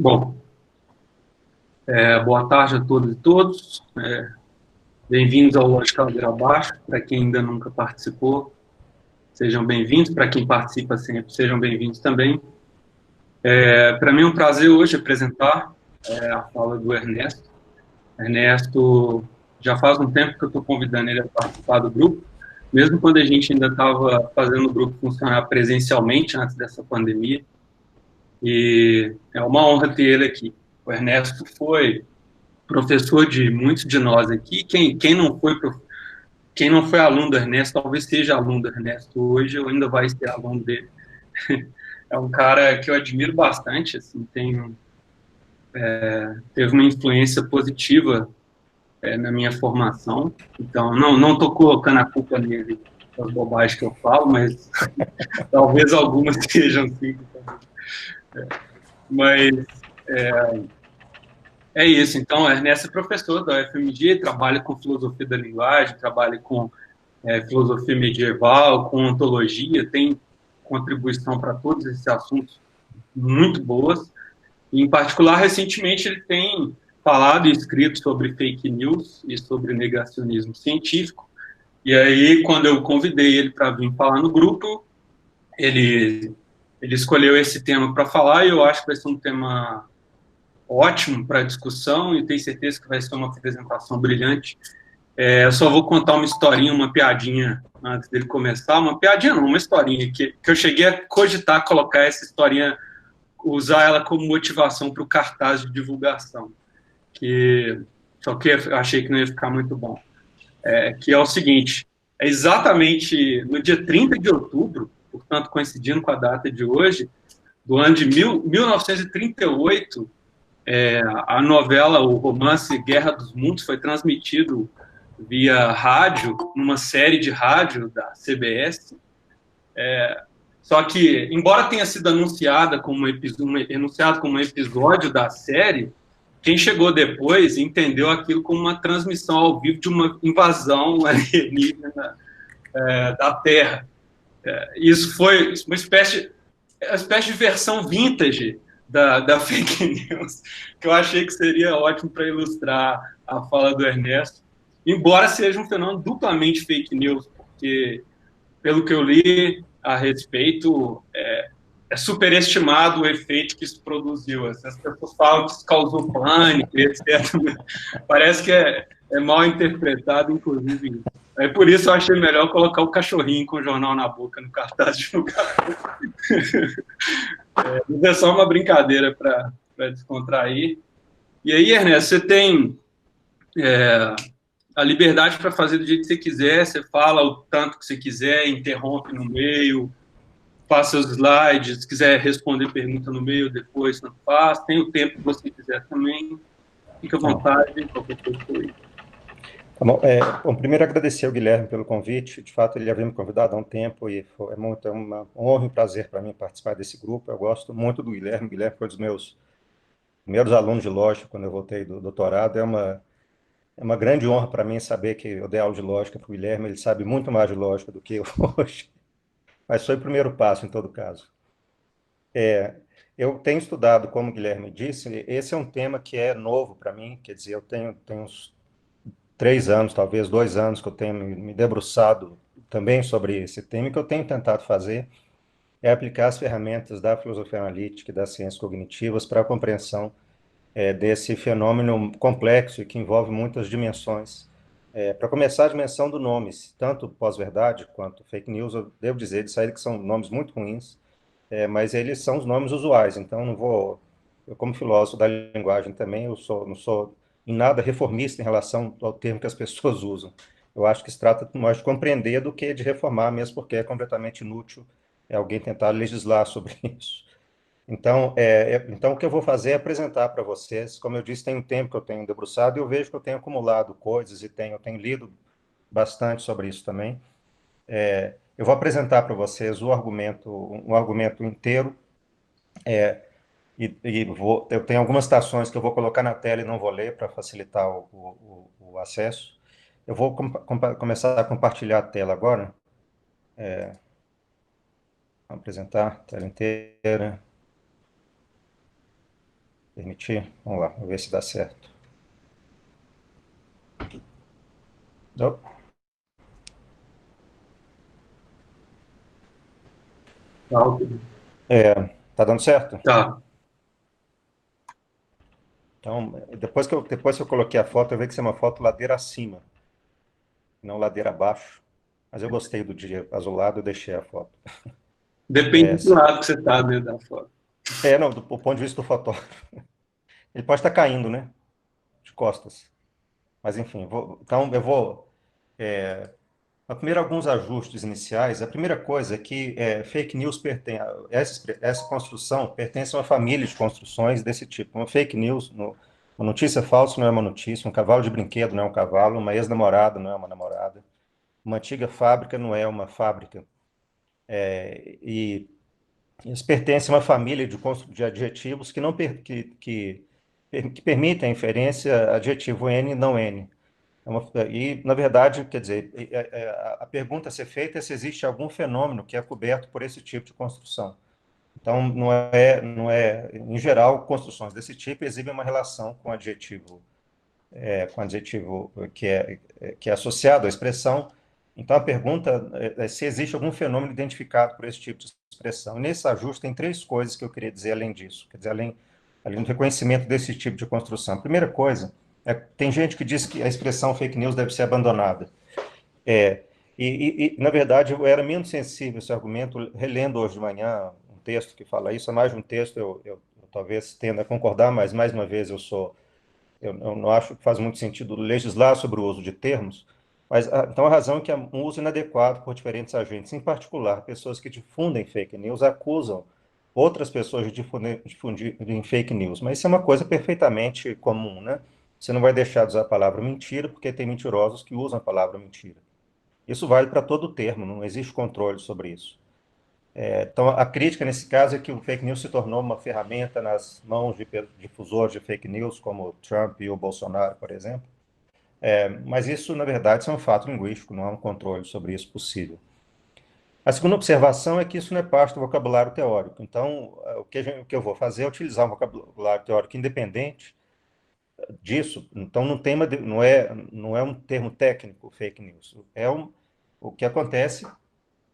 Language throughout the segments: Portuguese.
Bom, boa tarde a todas e todos. Bem-vindos ao Lógica Ladeira Abaixo. Para quem ainda nunca participou, sejam bem-vindos. Para quem participa sempre, sejam bem-vindos também. Para mim é um prazer hoje apresentar a fala do Ernesto. Ernesto, já faz um tempo que eu estou convidando ele a participar do grupo, mesmo quando a gente ainda estava fazendo o grupo funcionar presencialmente antes dessa pandemia. E é uma honra ter ele aqui. O Ernesto foi professor de muitos de nós aqui. Quem não foi aluno do Ernesto, talvez seja aluno do Ernesto hoje, ou ainda vai ser aluno dele. É um cara que eu admiro bastante, assim, teve uma influência positiva na minha formação. Então, não estou colocando a culpa nele das bobagens que eu falo, mas talvez algumas sejam sim. Mas é isso. Então, o Ernesto é professor da UFMG, trabalha com filosofia da linguagem, trabalha com filosofia medieval, com ontologia, tem contribuição para todos esses assuntos muito boas. E, em particular, recentemente, ele tem falado e escrito sobre fake news e sobre negacionismo científico. E aí, quando eu convidei ele para vir falar no grupo, ele, ele escolheu esse tema para falar e eu acho que vai ser um tema ótimo para discussão e tenho certeza que vai ser uma apresentação brilhante. Eu só vou contar uma historinha, uma piadinha antes dele começar. Uma piadinha não, uma historinha que eu cheguei a cogitar colocar essa historinha, usar ela como motivação para o cartaz de divulgação. Que, só que eu achei que não ia ficar muito bom. Que é o seguinte, é exatamente no dia 30 de outubro, portanto coincidindo com a data de hoje, do ano de 1938, a novela, o romance Guerra dos Mundos foi transmitido via rádio, numa série de rádio da CBS. Só que, embora tenha sido anunciado como um episódio da série, quem chegou depois entendeu aquilo como uma transmissão ao vivo de uma invasão alienígena da Terra. Isso foi uma espécie de versão vintage da fake news, que eu achei que seria ótimo para ilustrar a fala do Ernesto, embora seja um fenômeno duplamente fake news, porque, pelo que eu li a respeito, é superestimado o efeito que isso produziu. As pessoas falam que isso causou pânico, etc. Parece que é mal interpretado, inclusive. Por isso eu achei melhor colocar o cachorrinho com o jornal na boca no cartaz de lugar. É só uma brincadeira para descontrair. E aí, Ernesto, você tem a liberdade para fazer do jeito que você quiser, você fala o tanto que você quiser, interrompe no meio, faça os slides, se quiser responder pergunta no meio, depois tanto faz, tem o tempo que você quiser também, fica à Não. vontade, qualquer coisa por aí. Tá bom. Bom, primeiro agradecer ao Guilherme pelo convite. De fato, ele já havia me convidado há um tempo e é uma honra e um prazer para mim participar desse grupo. Eu gosto muito do Guilherme. O Guilherme foi um dos meus primeiros alunos de lógica quando eu voltei do doutorado. É uma grande honra para mim saber que eu dei aula de lógica para o Guilherme. Ele sabe muito mais de lógica do que eu hoje, mas foi o primeiro passo em todo caso. Eu tenho estudado, como o Guilherme disse, esse é um tema que é novo para mim. Quer dizer, tenho uns 3 anos, talvez 2 anos, que eu tenho me debruçado também sobre esse tema, e que eu tenho tentado fazer é aplicar as ferramentas da filosofia analítica e das ciências cognitivas para a compreensão desse fenômeno complexo e que envolve muitas dimensões. Para começar, a dimensão do nomes, tanto pós-verdade quanto fake news, eu devo dizer de saída que são nomes muito ruins, mas eles são os nomes usuais, então não vou, eu como filósofo da linguagem também, não sou em nada reformista em relação ao termo que as pessoas usam. Eu acho que se trata mais de compreender do que de reformar, mesmo porque é completamente inútil alguém tentar legislar sobre isso. Então, o que eu vou fazer é apresentar para vocês. Como eu disse, tem um tempo que eu tenho debruçado e eu vejo que eu tenho acumulado coisas e eu tenho lido bastante sobre isso também. Eu vou apresentar para vocês um argumento inteiro, eu tenho algumas citações que eu vou colocar na tela e não vou ler para facilitar o acesso. Eu vou começar a compartilhar a tela agora. Vou apresentar a tela inteira. permitir. Vamos lá, vamos ver se dá certo. Oh, Tá, ok. tá dando certo? Tá. Então, depois que eu coloquei a foto, eu vi que isso é uma foto ladeira acima, não ladeira abaixo. Mas eu gostei do dia azulado, eu deixei a foto. Depende É, do lado que você está dentro da foto. não, do ponto de vista do fotógrafo. Ele pode estar caindo, né? De costas. Mas enfim, então eu vou. Primeiro, alguns ajustes iniciais. A primeira coisa é que fake news pertence. Essa construção pertence a uma família de construções desse tipo. Uma fake news, uma notícia falsa não é uma notícia, um cavalo de brinquedo não é um cavalo, uma ex-namorada não é uma namorada, uma antiga fábrica não é uma fábrica. E eles pertencem a uma família de adjetivos que, não que permitem a inferência adjetivo N e não N. E, na verdade, quer dizer, a pergunta a ser feita é se existe algum fenômeno que é coberto por esse tipo de construção. Então, em geral, construções desse tipo exibem uma relação com adjetivo que é associado à expressão. Então, a pergunta é se existe algum fenômeno identificado por esse tipo de expressão. E nesse ajuste, tem três coisas que eu queria dizer além disso, quer dizer, além do reconhecimento desse tipo de construção. A primeira coisa tem gente que diz que a expressão fake news deve ser abandonada. É, na verdade, eu era menos sensível a esse argumento, relendo hoje de manhã um texto que fala isso, é mais de um texto, eu talvez tenda a concordar, mas, mais uma vez, eu não acho que faz muito sentido legislar sobre o uso de termos, mas então a razão é que é um uso inadequado por diferentes agentes, em particular, pessoas que difundem fake news acusam outras pessoas de difundir em fake news, mas isso é uma coisa perfeitamente comum, né? Você não vai deixar de usar a palavra mentira, porque tem mentirosos que usam a palavra mentira. Isso vale para todo termo, não existe controle sobre isso. Então, a crítica nesse caso é que o fake news se tornou uma ferramenta nas mãos de difusores de fake news, como o Trump e o Bolsonaro, por exemplo. Mas isso, na verdade, é um fato linguístico, não há um controle sobre isso possível. A segunda observação é que isso não é parte do vocabulário teórico. Então, o que eu vou fazer é utilizar um vocabulário teórico independente disso. Então, não é um termo técnico, fake news. O que acontece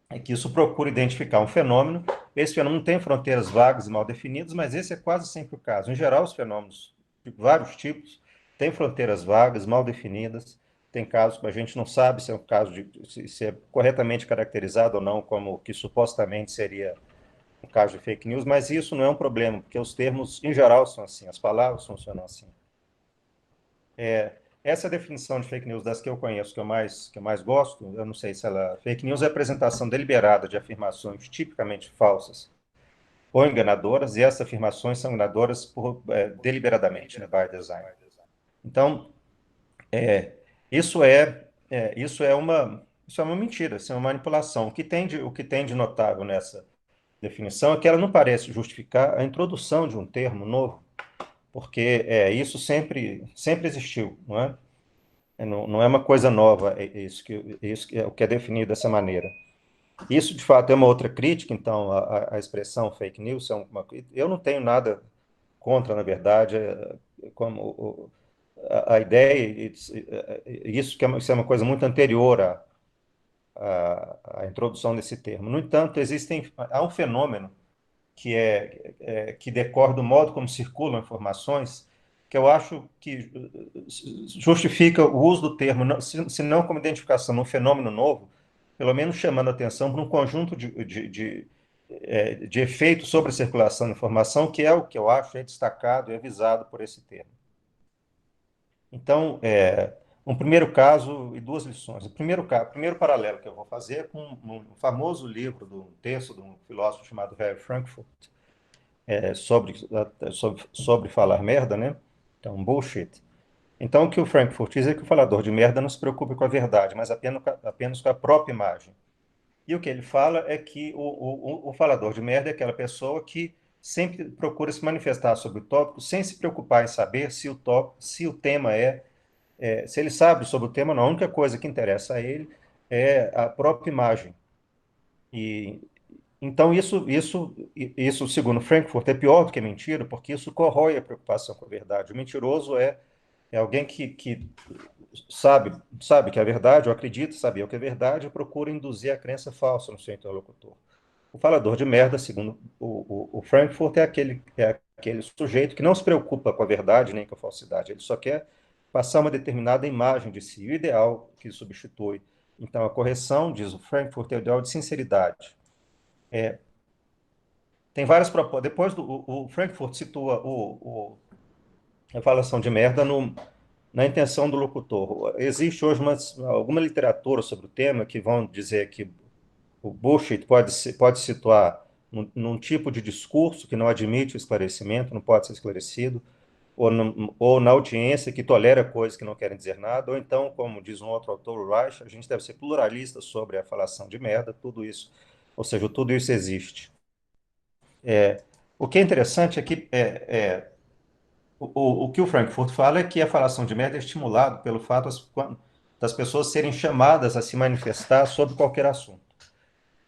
é que isso procura identificar um fenômeno. Esse fenômeno tem fronteiras vagas e mal definidas, mas esse é quase sempre o caso. Em geral, os fenômenos de vários tipos têm fronteiras vagas, mal definidas. Tem casos que a gente não sabe se é um caso se é corretamente caracterizado ou não, como o que supostamente seria um caso de fake news, mas isso não é um problema, porque os termos, em geral, são assim, as palavras funcionam assim. Essa definição de fake news das que eu conheço, que eu mais gosto, eu não sei se ela. Fake news é a apresentação deliberada de afirmações tipicamente falsas ou enganadoras, e essas afirmações são enganadoras deliberadamente, né, by design. Então, é, isso é, isso é uma mentira, isso é uma manipulação. O que tem de notável nessa definição é que ela não parece justificar a introdução de um termo novo, porque isso sempre existiu, não é? Não é uma coisa nova, isso que é o que é definido dessa maneira. Isso, de fato, é uma outra crítica, então, a expressão fake news. Eu não tenho nada contra, na verdade, como a ideia, isso é uma coisa muito anterior à introdução desse termo. No entanto, há um fenômeno que decorre do modo como circulam informações, que eu acho que justifica o uso do termo, se não como identificação de um fenômeno novo, pelo menos chamando atenção para um conjunto de efeitos sobre a circulação da informação, que é o que eu acho é destacado e avisado por esse termo. Então, um primeiro caso e duas lições. O primeiro paralelo que eu vou fazer é com um famoso livro, um texto de um filósofo chamado Harry Frankfurt, sobre falar merda, né? Então, bullshit. Então, o que o Frankfurt diz é que o falador de merda não se preocupa com a verdade, mas apenas com a própria imagem. E o que ele fala é que o falador de merda é aquela pessoa que sempre procura se manifestar sobre o tópico sem se preocupar em saber se o tema se ele sabe sobre o tema, não. A única coisa que interessa a ele é a própria imagem. E Então, isso, segundo Frankfurt, é pior do que mentira, porque isso corrói a preocupação com a verdade. O mentiroso é alguém que sabe que é verdade, ou acredita saber o que é verdade, e procura induzir a crença falsa no seu interlocutor. O falador de merda, segundo o Frankfurt, é aquele sujeito que não se preocupa com a verdade nem com a falsidade. Ele só quer passar uma determinada imagem de si, o ideal que substitui. Então, a correção, diz o Frankfurt, é o ideal de sinceridade. Tem várias propostas. Depois, o Frankfurt situa a falação de merda na intenção do locutor. Existe hoje alguma literatura sobre o tema que vão dizer que o bullshit pode situar num tipo de discurso que não admite o esclarecimento, não pode ser esclarecido, ou na audiência que tolera coisas que não querem dizer nada, ou então, como diz um outro autor, o Reich, a gente deve ser pluralista sobre a falação de merda, tudo isso. Ou seja, tudo isso existe. O que é interessante é que o que o Frankfurt fala é que a falação de merda é estimulado pelo fato das pessoas serem chamadas a se manifestar sobre qualquer assunto.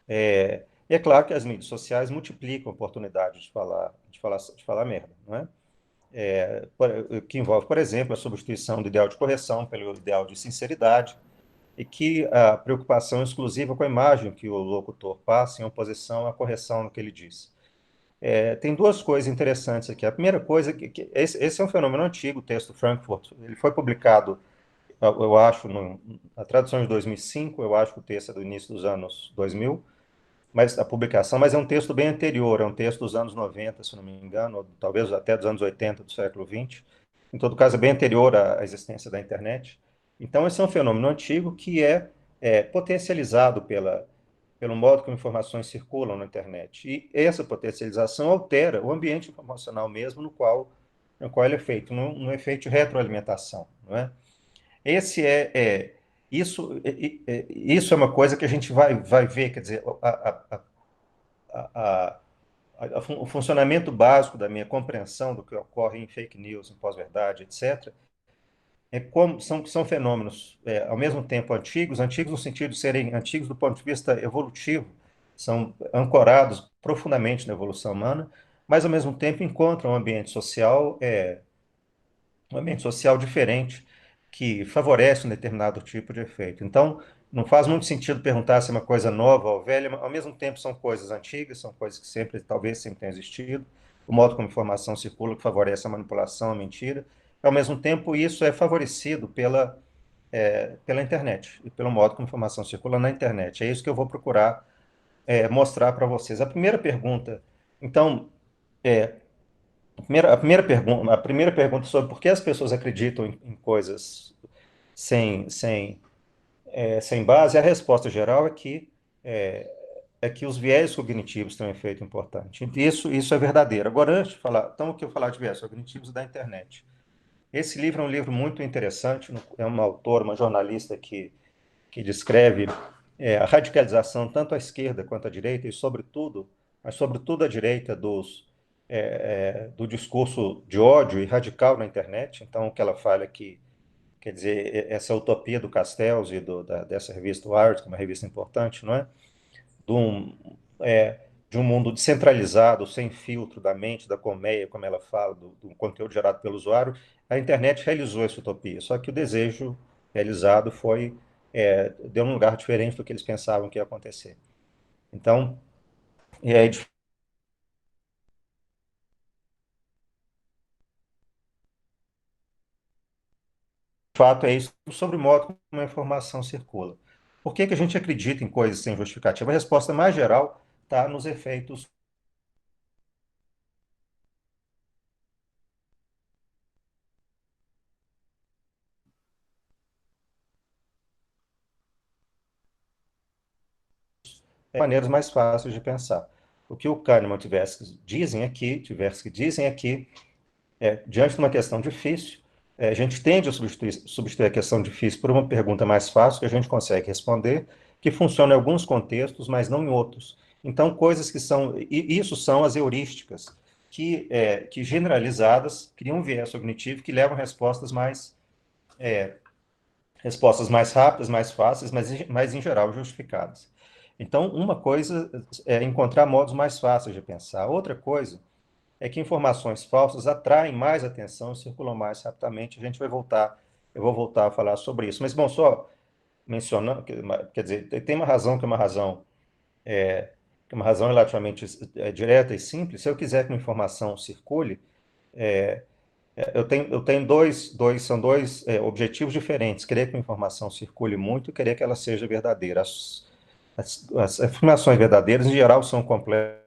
E é claro que as mídias sociais multiplicam a oportunidade de falar merda, não é? Que envolve, por exemplo, a substituição do ideal de correção pelo ideal de sinceridade, e que a preocupação exclusiva com a imagem que o locutor passa em oposição à correção no que ele diz. Tem duas coisas interessantes aqui. A primeira coisa é que esse é um fenômeno antigo, o texto Frankfurt. Ele foi publicado, eu acho, na tradução de 2005, eu acho que o texto é do início dos anos 2000, mas a publicação, mas é um texto bem anterior, é um texto dos anos 90, se não me engano, ou talvez até dos anos 80 do século 20. Em todo caso, é bem anterior à existência da internet. Então, esse é um fenômeno antigo que é potencializado pelo modo como informações circulam na internet. E essa potencialização altera o ambiente informacional mesmo no qual ele é feito, no efeito de retroalimentação, não é? Esse isso é uma coisa que a gente vai ver, quer dizer, a, o funcionamento básico da minha compreensão do que ocorre em fake news, em pós-verdade, etc., como são fenômenos, ao mesmo tempo antigos no sentido de serem antigos do ponto de vista evolutivo, são ancorados profundamente na evolução humana, mas ao mesmo tempo encontram um ambiente social diferente que favorece um determinado tipo de efeito. Então, não faz muito sentido perguntar se é uma coisa nova ou velha, mas ao mesmo tempo são coisas antigas, são coisas que talvez sempre tenham existido, o modo como a informação circula que favorece a manipulação, a mentira. Ao mesmo tempo, isso é favorecido pela internet e pelo modo como a informação circula na internet. É isso que eu vou procurar mostrar para vocês. Então, é, a primeira pergunta sobre por que as pessoas acreditam em coisas sem base, a resposta geral é que os viés cognitivos têm um efeito importante. Isso é verdadeiro. Agora, antes de falar, então, o que eu falar de viés cognitivos da internet. Esse livro é um livro muito interessante, é uma autora, uma jornalista que descreve a radicalização tanto à esquerda quanto à direita, mas sobretudo à direita do discurso de ódio e radical na internet. Então, o que ela fala é que, quer dizer, essa utopia do Castells e dessa revista Wired, que é uma revista importante, não é? De um, de um mundo descentralizado, sem filtro da mente, da colmeia, como ela fala, do conteúdo gerado pelo usuário, a internet realizou essa utopia. Só que o desejo realizado deu um lugar diferente do que eles pensavam que ia acontecer. Então, de fato, é isso sobre o modo como a informação circula. Por que a gente acredita em coisas sem justificativa? A resposta mais geral está nos efeitos maneiras mais fáceis de pensar. O que o Kahneman e o Tversky dizem aqui diante de uma questão difícil, a gente tende a substituir a questão difícil por uma pergunta mais fácil que a gente consegue responder, que funciona em alguns contextos, mas não em outros. Então, coisas que isso são as heurísticas, que generalizadas criam um viés cognitivo que levam respostas mais rápidas, mais fáceis, mas em geral justificadas. Então, uma coisa é encontrar modos mais fáceis de pensar. Outra coisa é que informações falsas atraem mais atenção e circulam mais rapidamente. Eu vou voltar a falar sobre isso. Mas, bom, só mencionando, quer dizer, tem uma razão que é uma razão, que é uma razão relativamente direta e simples. Se eu quiser que uma informação circule, eu tenho são dois objetivos diferentes. Querer que a informação circule muito e querer que ela seja verdadeira. As informações verdadeiras, em geral, são complexas.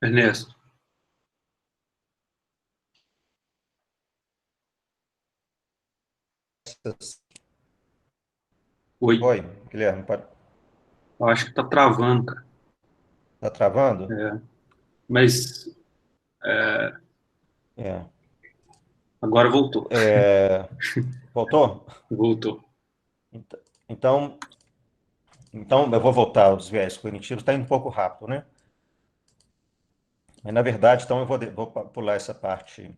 Ernesto, oi. Oi, Guilherme, Eu acho que está travando, cara. tá travando? É, mas É. agora voltou. É, voltou? Voltou. Ent- Então, então, eu vou voltar aos viés cognitivos. Está indo um pouco rápido, né? Mas, na verdade, então, vou pular essa parte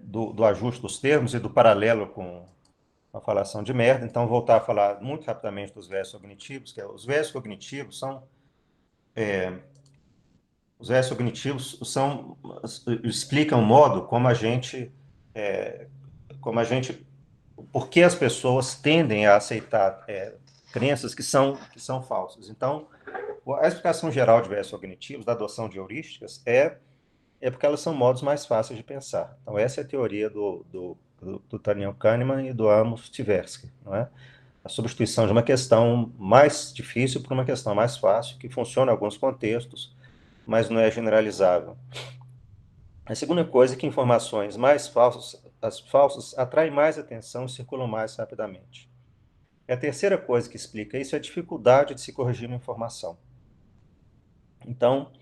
do ajuste dos termos e do paralelo com a falação de merda. Então, voltar a falar muito rapidamente dos viés cognitivos, os viés cognitivos explicam o modo como a gente, por que as pessoas tendem a aceitar crenças que são falsas. Então, a explicação geral de viés cognitivos, da adoção de heurísticas, é porque elas são modos mais fáceis de pensar. Então, essa é a teoria do Daniel Kahneman e do Amos Tversky, não é? A substituição de uma questão mais difícil por uma questão mais fácil, que funciona em alguns contextos, mas não é generalizável. A segunda coisa é que informações mais falsas, as falsas atraem mais atenção e circulam mais rapidamente. E a terceira coisa que explica isso é a dificuldade de se corrigir uma informação. Então,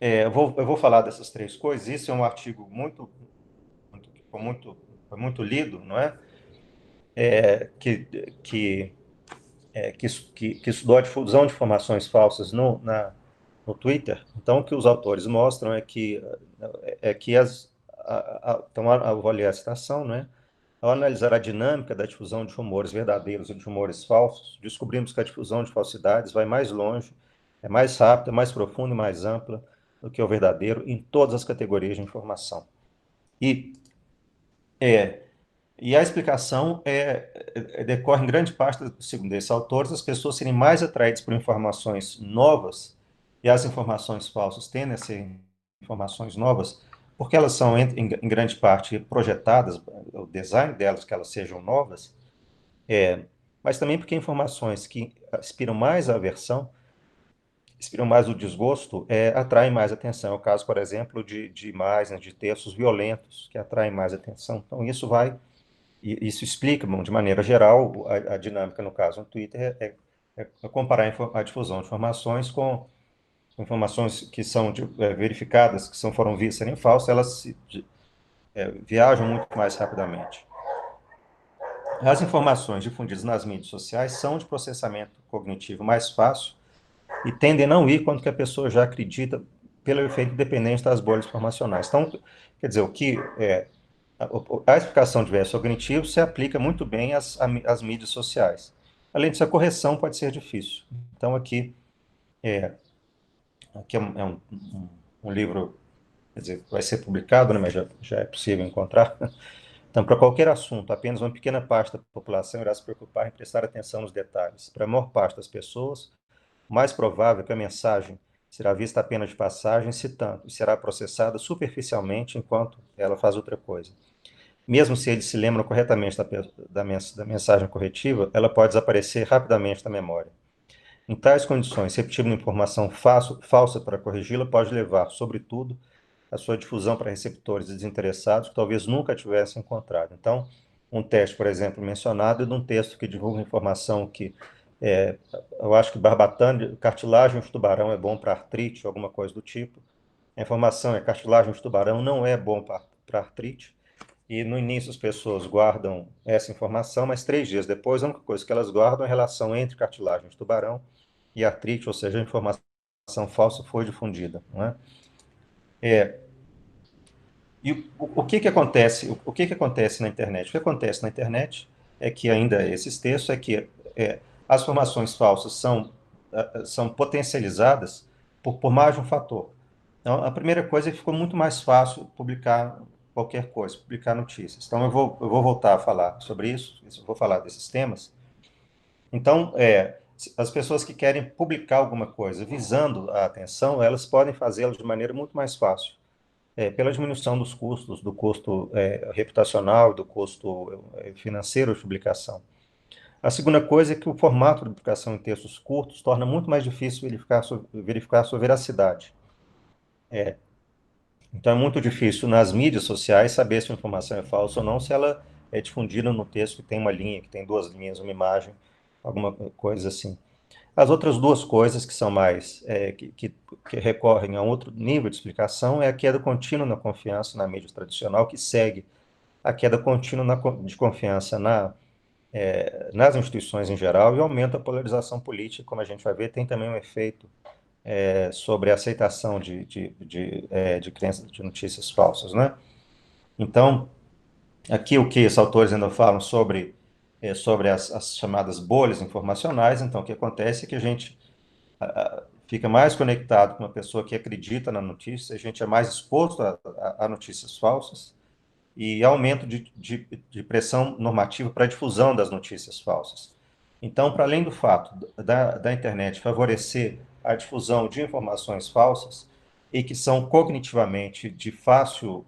eu vou falar dessas três coisas. Isso é um artigo foi muito lido, não é? É, que, que estudou a difusão de informações falsas no Twitter. Então, o que os autores mostram é que então, eu vou ler a citação, né? Ao analisar a dinâmica da difusão de rumores verdadeiros e de rumores falsos, descobrimos que a difusão de falsidades vai mais longe, é mais rápida, mais profunda e mais ampla do que o verdadeiro em todas as categorias de informação. E, é, e a explicação decorre em grande parte, segundo esses autores, as pessoas serem mais atraídas por informações novas, e as informações falsas tendem a ser informações novas, porque elas são, em grande parte, projetadas, o design delas, que elas sejam novas, mas também porque informações que inspiram mais a aversão, inspiram mais o desgosto, atraem mais atenção. É o caso, por exemplo, de imagens, de textos violentos, que atraem mais atenção. Então, isso explica, bom, de maneira geral, a dinâmica, no caso, no Twitter, é comparar a difusão de informações com informações que são verificadas, que foram vistas serem falsas, elas viajam muito mais rapidamente. As informações difundidas nas mídias sociais são de processamento cognitivo mais fácil e tendem a não ir quando que a pessoa já acredita pelo efeito dependente das bolhas informacionais. Então, quer dizer, a explicação de viés cognitivo se aplica muito bem às mídias sociais. Além disso, a correção pode ser difícil. Então, aqui um livro, quer dizer, vai ser publicado, né, mas já é possível encontrar. Então, para qualquer assunto, apenas uma pequena parte da população irá se preocupar em prestar atenção nos detalhes. Para a maior parte das pessoas, mais provável que a mensagem será vista apenas de passagem, se tanto, e será processada superficialmente enquanto ela faz outra coisa. Mesmo se eles se lembram corretamente da mensagem corretiva, ela pode desaparecer rapidamente da memória. Em tais condições, repetir uma informação falsa para corrigi-la pode levar, sobretudo, a sua difusão para receptores desinteressados que talvez nunca tivessem encontrado. Então, um teste, por exemplo, mencionado, de um texto que divulga informação que é, eu acho que barbatana, cartilagem de tubarão é bom para artrite, alguma coisa do tipo. A informação é cartilagem de tubarão não é bom para artrite. E no início as pessoas guardam essa informação, mas 3 dias depois, a única coisa que elas guardam é a relação entre cartilagem de tubarão e artrite, ou seja, a informação falsa foi difundida. Não é? E o que que acontece? O que que acontece na internet? O que acontece na internet é que ainda esses textos é que as informações falsas são potencializadas por mais de um fator. Então, a primeira coisa é que ficou muito mais fácil publicar qualquer coisa, publicar notícias. Então, eu vou voltar a falar sobre isso, eu vou falar desses temas. Então, as pessoas que querem publicar alguma coisa visando a atenção, elas podem fazê-lo de maneira muito mais fácil pela diminuição dos custos, do custo reputacional, do custo financeiro de publicação. A segunda coisa é que o formato de publicação em textos curtos torna muito mais difícil verificar sua veracidade. Então, é muito difícil nas mídias sociais saber se a informação é falsa ou não, se ela é difundida no texto que tem uma linha, que tem 2 linhas, uma imagem, alguma coisa assim. As outras duas coisas que são mais, que recorrem a outro nível de explicação é a queda contínua na confiança na mídia tradicional, que segue a queda contínua de confiança nas instituições em geral e aumenta a polarização política, como a gente vai ver, tem também um efeito sobre a aceitação de crenças, de notícias falsas, né? Então, aqui o que os autores ainda falam sobre as chamadas bolhas informacionais, então o que acontece é que a gente fica mais conectado com uma pessoa que acredita na notícia, a gente é mais exposto a notícias falsas e aumento de pressão normativa para a difusão das notícias falsas. Então, para além do fato da internet favorecer a difusão de informações falsas e que são cognitivamente de fácil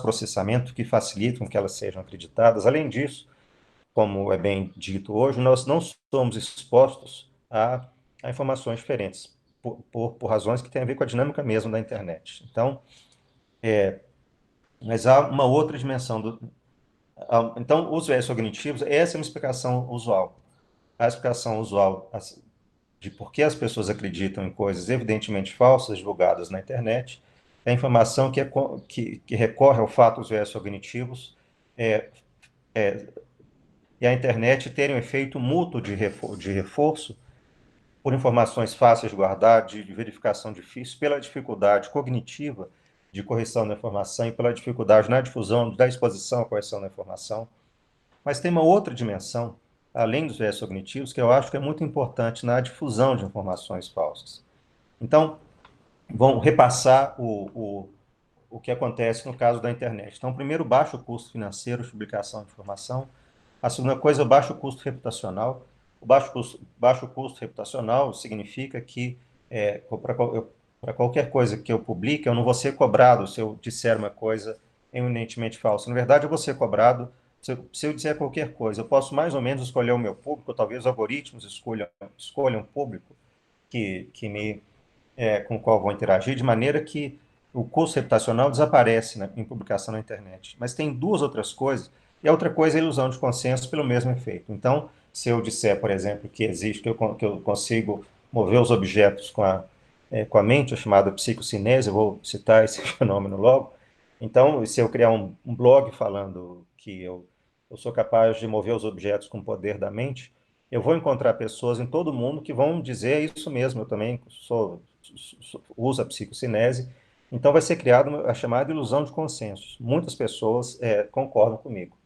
processamento, que facilitam que elas sejam acreditadas, além disso, como é bem dito hoje, nós não somos expostos a informações diferentes, por razões que têm a ver com a dinâmica mesmo da internet. Então, mas há uma outra dimensão então, os viés cognitivos, essa é uma explicação usual. A explicação usual de por que as pessoas acreditam em coisas evidentemente falsas divulgadas na internet é a informação que recorre ao fato dos viés cognitivos é, e a internet terem um efeito mútuo de reforço por informações fáceis de guardar, de verificação difícil, pela dificuldade cognitiva de correção da informação e pela dificuldade na difusão, da exposição à correção da informação. Mas tem uma outra dimensão, além dos viés cognitivos, que eu acho que é muito importante na difusão de informações falsas. Então, vamos repassar o que acontece no caso da internet. Então, primeiro, baixo custo financeiro de publicação de informação. A segunda coisa, o baixo custo reputacional. O baixo custo reputacional significa que para qualquer coisa que eu publique, eu não vou ser cobrado se eu disser uma coisa eminentemente falsa. Na verdade, eu vou ser cobrado se eu disser qualquer coisa. Eu posso mais ou menos escolher o meu público, ou talvez os algoritmos escolham um público com o qual vou interagir, de maneira que o custo reputacional desaparece em publicação na internet. Mas tem duas outras coisas, e a outra coisa é a ilusão de consenso pelo mesmo efeito. Então, se eu disser, por exemplo, que existe, que eu consigo mover os objetos com a mente, a chamada psicocinese, eu vou citar esse fenômeno logo. Então, se eu criar um blog falando que eu sou capaz de mover os objetos com o poder da mente, eu vou encontrar pessoas em todo mundo que vão dizer isso mesmo, eu também uso a psicocinese, então vai ser criada a chamada ilusão de consenso. Muitas pessoas concordam comigo.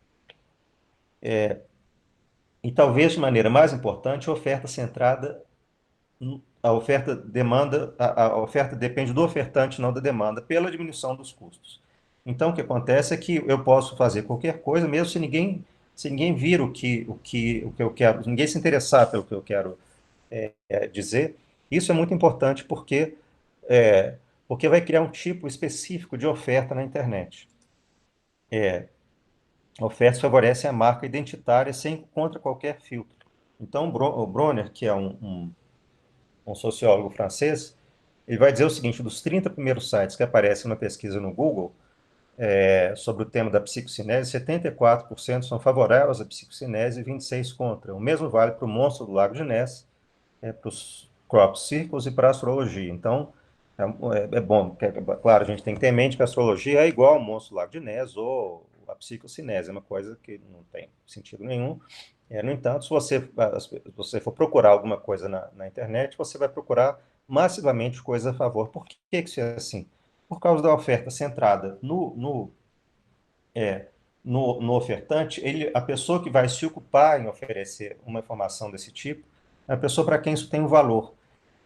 E talvez de maneira mais importante, a oferta centrada, a oferta demanda, a oferta depende do ofertante, não da demanda, pela diminuição dos custos. Então, o que acontece é que eu posso fazer qualquer coisa, mesmo se ninguém vir o que eu quero, ninguém se interessar pelo que eu quero dizer. Isso é muito importante porque vai criar um tipo específico de oferta na internet. A oferta favorece a marca identitária contra qualquer filtro. Então, o Bronner, que é um sociólogo francês, ele vai dizer o seguinte: dos 30 primeiros sites que aparecem na pesquisa no Google, sobre o tema da psicocinese, 74% são favoráveis à psicocinese e 26% contra. O mesmo vale para o Monstro do Lago de Ness, para os crop circles e para a astrologia. Então, é bom, claro, a gente tem que ter em mente que a astrologia é igual ao Monstro do Lago de Ness ou a psicocinese, é uma coisa que não tem sentido nenhum. No entanto, se você for procurar alguma coisa na internet, você vai procurar massivamente coisas a favor. Por que isso é assim? Por causa da oferta centrada é, no ofertante, a pessoa que vai se ocupar em oferecer uma informação desse tipo é a pessoa para quem isso tem um valor.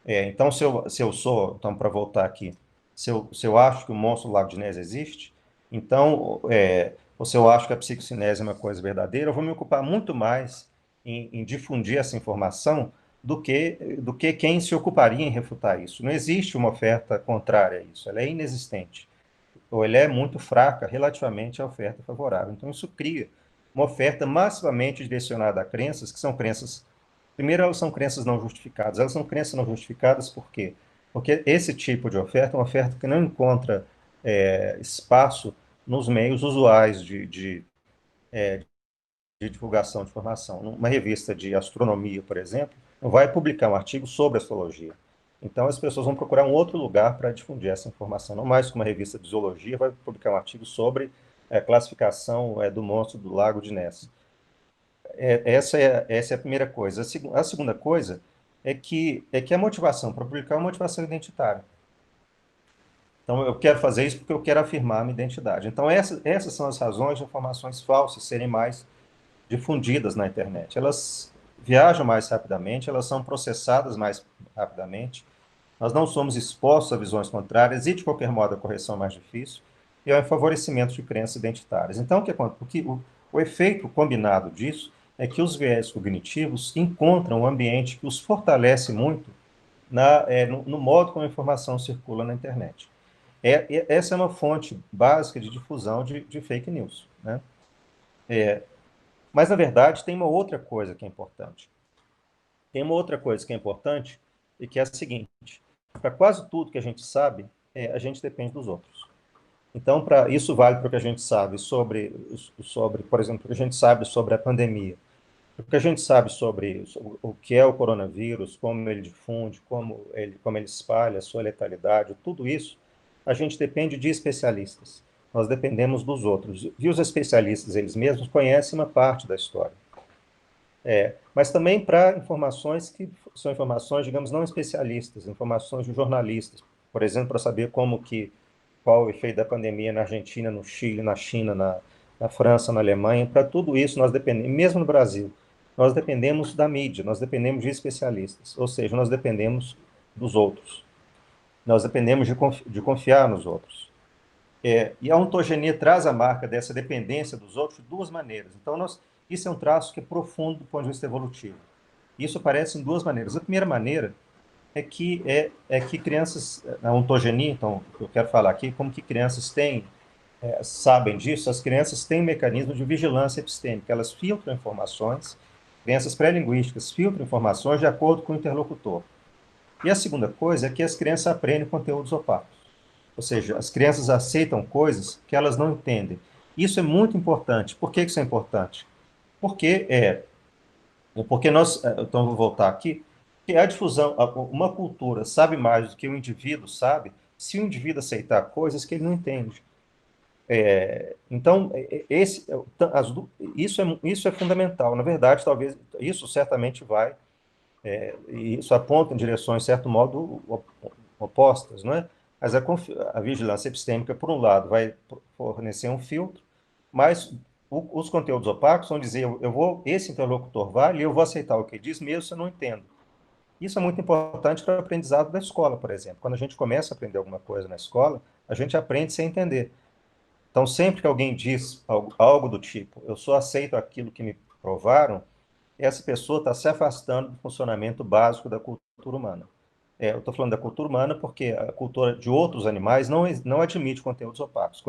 Então, se eu sou, então, para voltar aqui, se eu acho que o monstro do Lago de Ness existe, então, ou se eu acho que a psicocinese é uma coisa verdadeira, eu vou me ocupar muito mais em difundir essa informação do que quem se ocuparia em refutar isso. Não existe uma oferta contrária a isso, ela é inexistente, ou ela é muito fraca relativamente à oferta favorável. Então, isso cria uma oferta massivamente direcionada a crenças que são crenças. Primeiro, elas são crenças não justificadas. Elas são crenças não justificadas por quê? Porque esse tipo de oferta é uma oferta que não encontra espaço nos meios usuais de divulgação de informação. Uma revista de astronomia, por exemplo, não vai publicar um artigo sobre astrologia. Então, as pessoas vão procurar um outro lugar para difundir essa informação. Não mais que uma revista de zoologia vai publicar um artigo sobre classificação do monstro do Lago de Ness. Essa é a primeira coisa. A segunda coisa é que a motivação para publicar é uma motivação identitária. Então, eu quero fazer isso porque eu quero afirmar a minha identidade. Então, essas são as razões de informações falsas serem mais difundidas na internet. Elas viajam mais rapidamente, elas são processadas mais rapidamente, nós não somos expostos a visões contrárias e, de qualquer modo, a correção é mais difícil, e é o favorecimento de crenças identitárias. Então, o efeito combinado disso é que os viés cognitivos encontram um ambiente que os fortalece muito no modo como a informação circula na internet. Essa é uma fonte básica de difusão de fake news, né? Mas, na verdade, tem uma outra coisa que é importante. Tem uma outra coisa que é importante e que é a seguinte: para quase tudo que a gente sabe, a gente depende dos outros. Então, isso vale para o que a gente sabe sobre, por exemplo, o que a gente sabe sobre a pandemia, o que a gente sabe sobre o que é o coronavírus, como ele difunde, como ele espalha, a sua letalidade, tudo isso, a gente depende de especialistas. Nós dependemos dos outros. E os especialistas, eles mesmos, conhecem uma parte da história. Mas também para informações que são informações, digamos, não especialistas, informações de jornalistas. Por exemplo, para saber qual o efeito da pandemia na Argentina, no Chile, na China, na França, na Alemanha. Para tudo isso, nós dependemos, mesmo no Brasil, nós dependemos da mídia, nós dependemos de especialistas, ou seja, nós dependemos dos outros. Nós dependemos de confiar nos outros. E a ontogenia traz a marca dessa dependência dos outros de duas maneiras. Então, isso é um traço que é profundo do ponto de vista evolutivo. Isso aparece em duas maneiras. A primeira maneira é que crianças, a ontogenia, então, eu quero falar aqui, como que crianças sabem disso, as crianças têm um mecanismo de vigilância epistêmica, elas filtram informações, crianças pré-linguísticas filtram informações de acordo com o interlocutor. E a segunda coisa é que as crianças aprendem conteúdos opacos. Ou seja, as crianças aceitam coisas que elas não entendem. Isso é muito importante. Por que isso é importante? Porque então vou voltar aqui, que a difusão, uma cultura sabe mais do que o indivíduo sabe, se o indivíduo aceitar coisas que ele não entende. Então, isso é fundamental. Na verdade, talvez, isso certamente isso aponta em direções, de certo modo, opostas, não é? Mas a vigilância epistêmica, por um lado, vai fornecer um filtro, mas os conteúdos opacos vão dizer, esse interlocutor vale e eu vou aceitar o que ele diz, mesmo se eu não entendo. Isso é muito importante para o aprendizado da escola, por exemplo. Quando a gente começa a aprender alguma coisa na escola, a gente aprende sem entender. Então, sempre que alguém diz algo do tipo, eu só aceito aquilo que me provaram, essa pessoa está se afastando do funcionamento básico da cultura humana. Eu estou falando da cultura humana porque a cultura de outros animais não admite conteúdos opacos.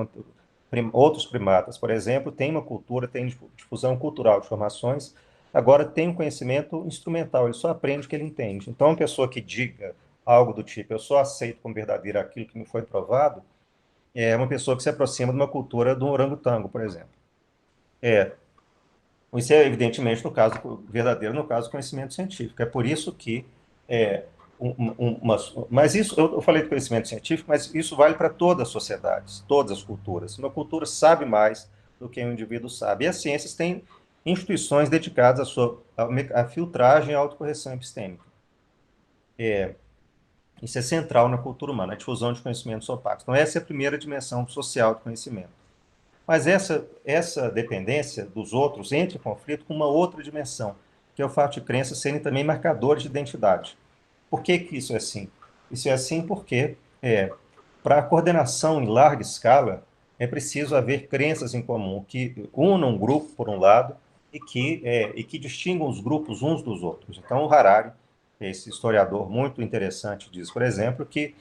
Outros primatas, por exemplo, têm uma cultura, têm difusão cultural de informações, agora tem um conhecimento instrumental, ele só aprende o que ele entende. Então, uma pessoa que diga algo do tipo, eu só aceito como verdadeiro aquilo que me foi provado, é uma pessoa que se aproxima de uma cultura do orangotango, por exemplo. É, isso é evidentemente no caso verdadeiro, no caso do conhecimento científico. É por isso que é, mas isso eu falei do conhecimento científico, mas isso vale para todas as sociedades, todas as culturas. Uma cultura sabe mais do que um indivíduo sabe. E as ciências têm instituições dedicadas à filtragem e à autocorreção epistêmica. Isso é central na cultura humana, a difusão de conhecimentos opacos. Então, essa é a primeira dimensão social do conhecimento. Mas essa dependência dos outros entra em conflito com uma outra dimensão, que é o fato de crenças serem também marcadores de identidade. Por que que isso é assim? Isso é assim porque, para a coordenação em larga escala, é preciso haver crenças em comum que unam um grupo, por um lado, e que distingam os grupos uns dos outros. Então, o Harari, esse historiador muito interessante, diz, por exemplo, que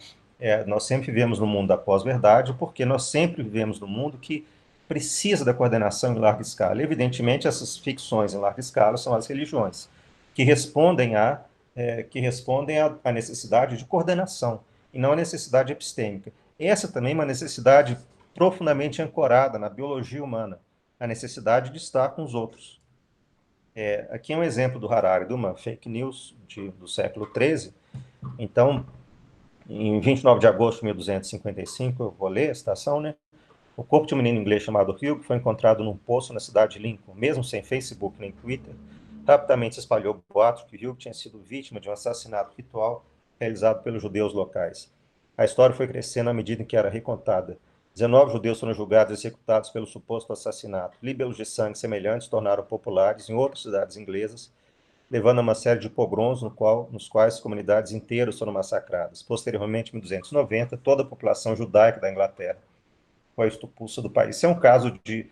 nós sempre vivemos no mundo da pós-verdade, porque nós sempre vivemos no mundo que precisa da coordenação em larga escala. Evidentemente, essas ficções em larga escala são as religiões, que respondem à necessidade de coordenação e não à necessidade epistêmica. Essa também é uma necessidade profundamente ancorada na biologia humana, a necessidade de estar com os outros. Aqui é um exemplo do Harari, de uma fake news do século XIII. Então, em 29 de agosto de 1255, eu vou ler a citação, né? O corpo de um menino inglês chamado Hugh foi encontrado num poço na cidade de Lincoln. Mesmo sem Facebook nem Twitter, rapidamente se espalhou o boato que Hugh tinha sido vítima de um assassinato ritual realizado pelos judeus locais. A história foi crescendo à medida em que era recontada. 19 judeus foram julgados e executados pelo suposto assassinato. Libelos de sangue semelhantes tornaram populares em outras cidades inglesas, levando a uma série de pogroms nos quais comunidades inteiras foram massacradas. Posteriormente, em 1290, toda a população judaica da Inglaterra foi expulsa do país. Isso é um caso de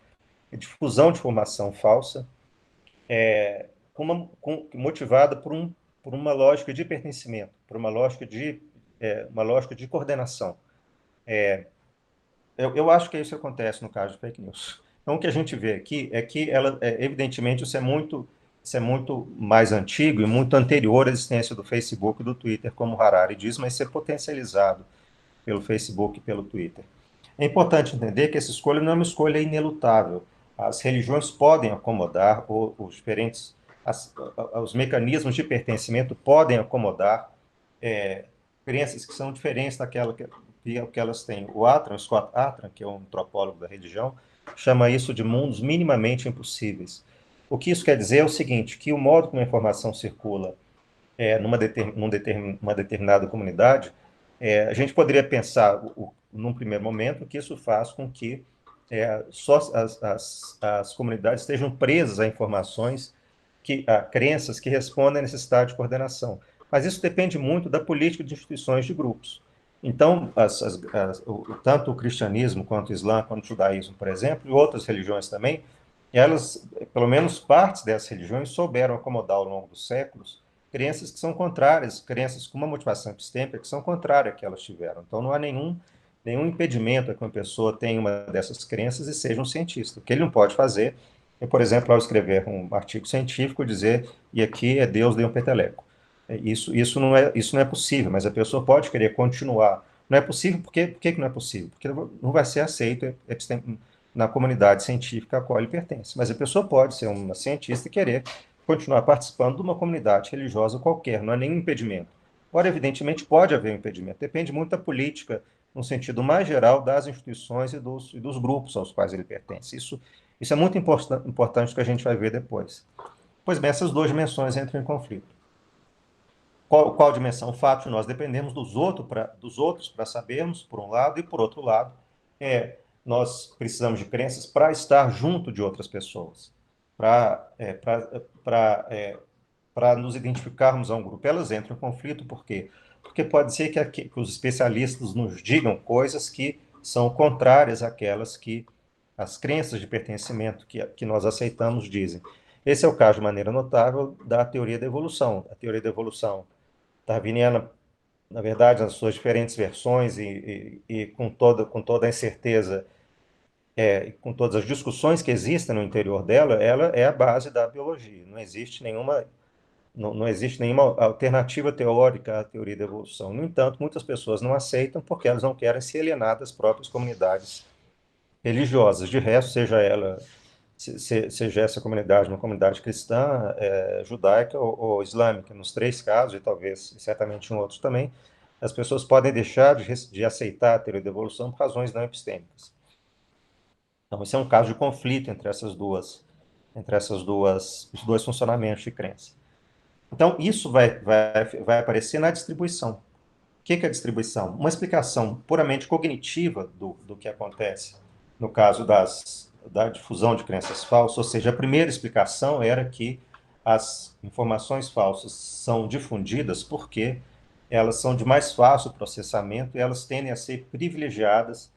difusão de informação falsa, motivada por uma lógica de pertencimento, por uma lógica de coordenação. Eu acho que é isso que acontece no caso de fake news. Então, o que a gente vê aqui é que, evidentemente, isso é muito mais antigo e muito anterior à existência do Facebook e do Twitter, como o Harari diz, mas isso é potencializado pelo Facebook e pelo Twitter. É importante entender que essa escolha não é uma escolha inelutável. As religiões podem acomodar, os diferentes, os mecanismos de pertencimento podem acomodar crenças que são diferentes daquela que elas têm. O Atran, Scott Atran, que é um antropólogo da religião, chama isso de mundos minimamente impossíveis. O que isso quer dizer é o seguinte, que o modo como a informação circula numa determinada comunidade, a gente poderia pensar, num primeiro momento, que isso faz com que só as comunidades estejam presas a informações, a crenças que respondem à necessidade de coordenação. Mas isso depende muito da política de instituições de grupos. Então, tanto o cristianismo, quanto o islã, quanto o judaísmo, por exemplo, e outras religiões também, elas, pelo menos partes dessas religiões, souberam acomodar ao longo dos séculos crenças que são contrárias, crenças com uma motivação epistêmica que são contrárias à que elas tiveram. Então, não há nenhum impedimento a que uma pessoa tenha uma dessas crenças e seja um cientista. O que ele não pode fazer é, por exemplo, ao escrever um artigo científico, dizer, e aqui é Deus deu um peteleco. Isso não é possível, mas a pessoa pode querer continuar. Não é possível, por que não é possível? Porque não vai ser aceito na comunidade científica a qual ele pertence. Mas a pessoa pode ser uma cientista e querer continuar participando de uma comunidade religiosa qualquer, não há nenhum impedimento. Ora, evidentemente, pode haver um impedimento, depende muito da política, no sentido mais geral, das instituições e dos grupos aos quais ele pertence. Isso é muito importante que a gente vai ver depois. Pois bem, essas duas dimensões entram em conflito. Qual dimensão? O fato de nós dependemos dos outros para sabermos, por um lado, e por outro lado, nós precisamos de crenças para estar junto de outras pessoas, para nos identificarmos a um grupo. Elas entram em conflito por quê? Porque pode ser que os especialistas nos digam coisas que são contrárias àquelas que as crenças de pertencimento que nós aceitamos dizem. Esse é o caso de maneira notável da teoria da evolução. A teoria da evolução darwiniana, na verdade, nas suas diferentes versões e com toda a incerteza, com todas as discussões que existem no interior dela, ela é a base da biologia. Não existe não existe nenhuma alternativa teórica à teoria da evolução. No entanto, muitas pessoas não aceitam porque elas não querem se alienar das próprias comunidades religiosas. De resto, seja essa comunidade uma comunidade cristã, judaica ou islâmica, nos três casos, e talvez certamente em outros também, as pessoas podem deixar de aceitar a teoria da evolução por razões não epistêmicas. Então, esse é um caso de conflito entre os dois funcionamentos de crença. Então, isso vai aparecer na distribuição. O que é a distribuição? Uma explicação puramente cognitiva do que acontece no caso da difusão de crenças falsas, ou seja, a primeira explicação era que as informações falsas são difundidas porque elas são de mais fácil processamento e elas tendem a ser privilegiadas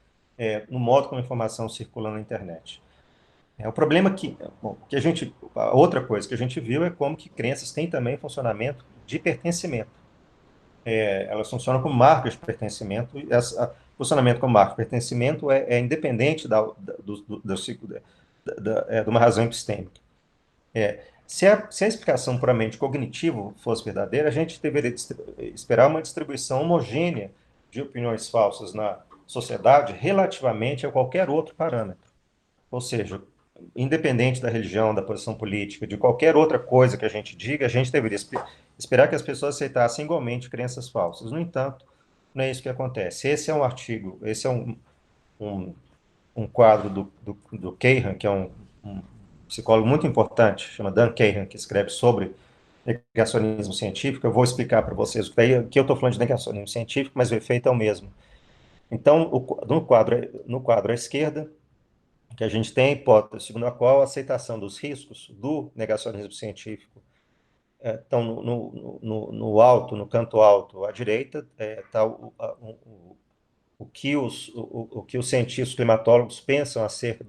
no modo como a informação circula na internet. O problema que, bom, a outra coisa que a gente viu é como que crenças têm também funcionamento de pertencimento. Elas funcionam como marcas de pertencimento, e funcionamento como marca de pertencimento é independente de uma razão epistêmica. Se a explicação puramente cognitiva fosse verdadeira, a gente deveria esperar uma distribuição homogênea de opiniões falsas na sociedade relativamente a qualquer outro parâmetro. Ou seja, independente da religião, da posição política, de qualquer outra coisa que a gente diga, a gente deveria esperar que as pessoas aceitassem igualmente crenças falsas. No entanto, não é isso que acontece. Esse é um artigo, esse é um, um quadro do Kahan, que é um psicólogo muito importante, chama Dan Kahan, que escreve sobre negacionismo científico. Eu vou explicar para vocês o que eu estou falando de negacionismo científico, mas o efeito é o mesmo. Então, no quadro à esquerda, que a gente tem a hipótese segundo a qual a aceitação dos riscos do negacionismo científico estão no alto, no canto alto à direita, está o que os cientistas climatólogos pensam acerca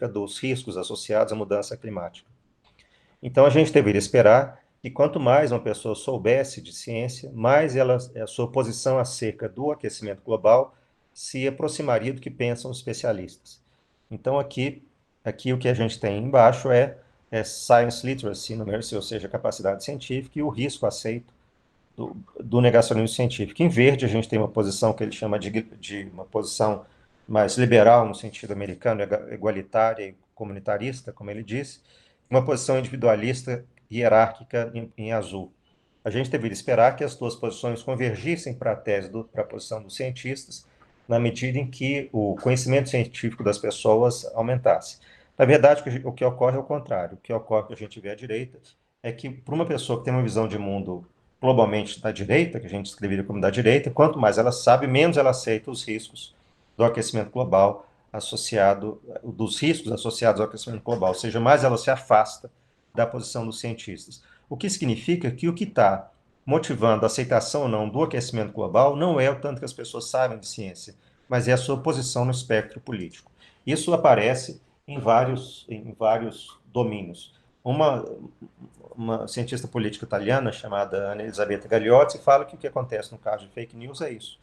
dos riscos associados à mudança climática. Então, a gente deveria esperar que quanto mais uma pessoa soubesse de ciência, mais a sua posição acerca do aquecimento global se aproximaria do que pensam os especialistas. Então, aqui o que a gente tem embaixo é Science Literacy Numeracy, ou seja, capacidade científica, e o risco aceito do negacionismo científico. Em verde, a gente tem uma posição que ele chama de uma posição mais liberal, no sentido americano, igualitária e comunitarista, como ele disse, uma posição individualista hierárquica em azul. A gente deveria esperar que as duas posições convergissem para a posição dos cientistas, na medida em que o conhecimento científico das pessoas aumentasse. Na verdade, o que ocorre é o contrário. O que ocorre, que a gente vê à direita, é que para uma pessoa que tem uma visão de mundo globalmente da direita, que a gente escreveria como da direita, quanto mais ela sabe, menos ela aceita os riscos do aquecimento global dos riscos associados ao aquecimento global, ou seja, mais ela se afasta da posição dos cientistas. O que significa que o que está motivando a aceitação ou não do aquecimento global não é o tanto que as pessoas sabem de ciência, mas é a sua posição no espectro político. Isso aparece em vários domínios. Uma cientista política italiana chamada Ana Elisabetta Gagliotti fala que o que acontece no caso de fake news é isso.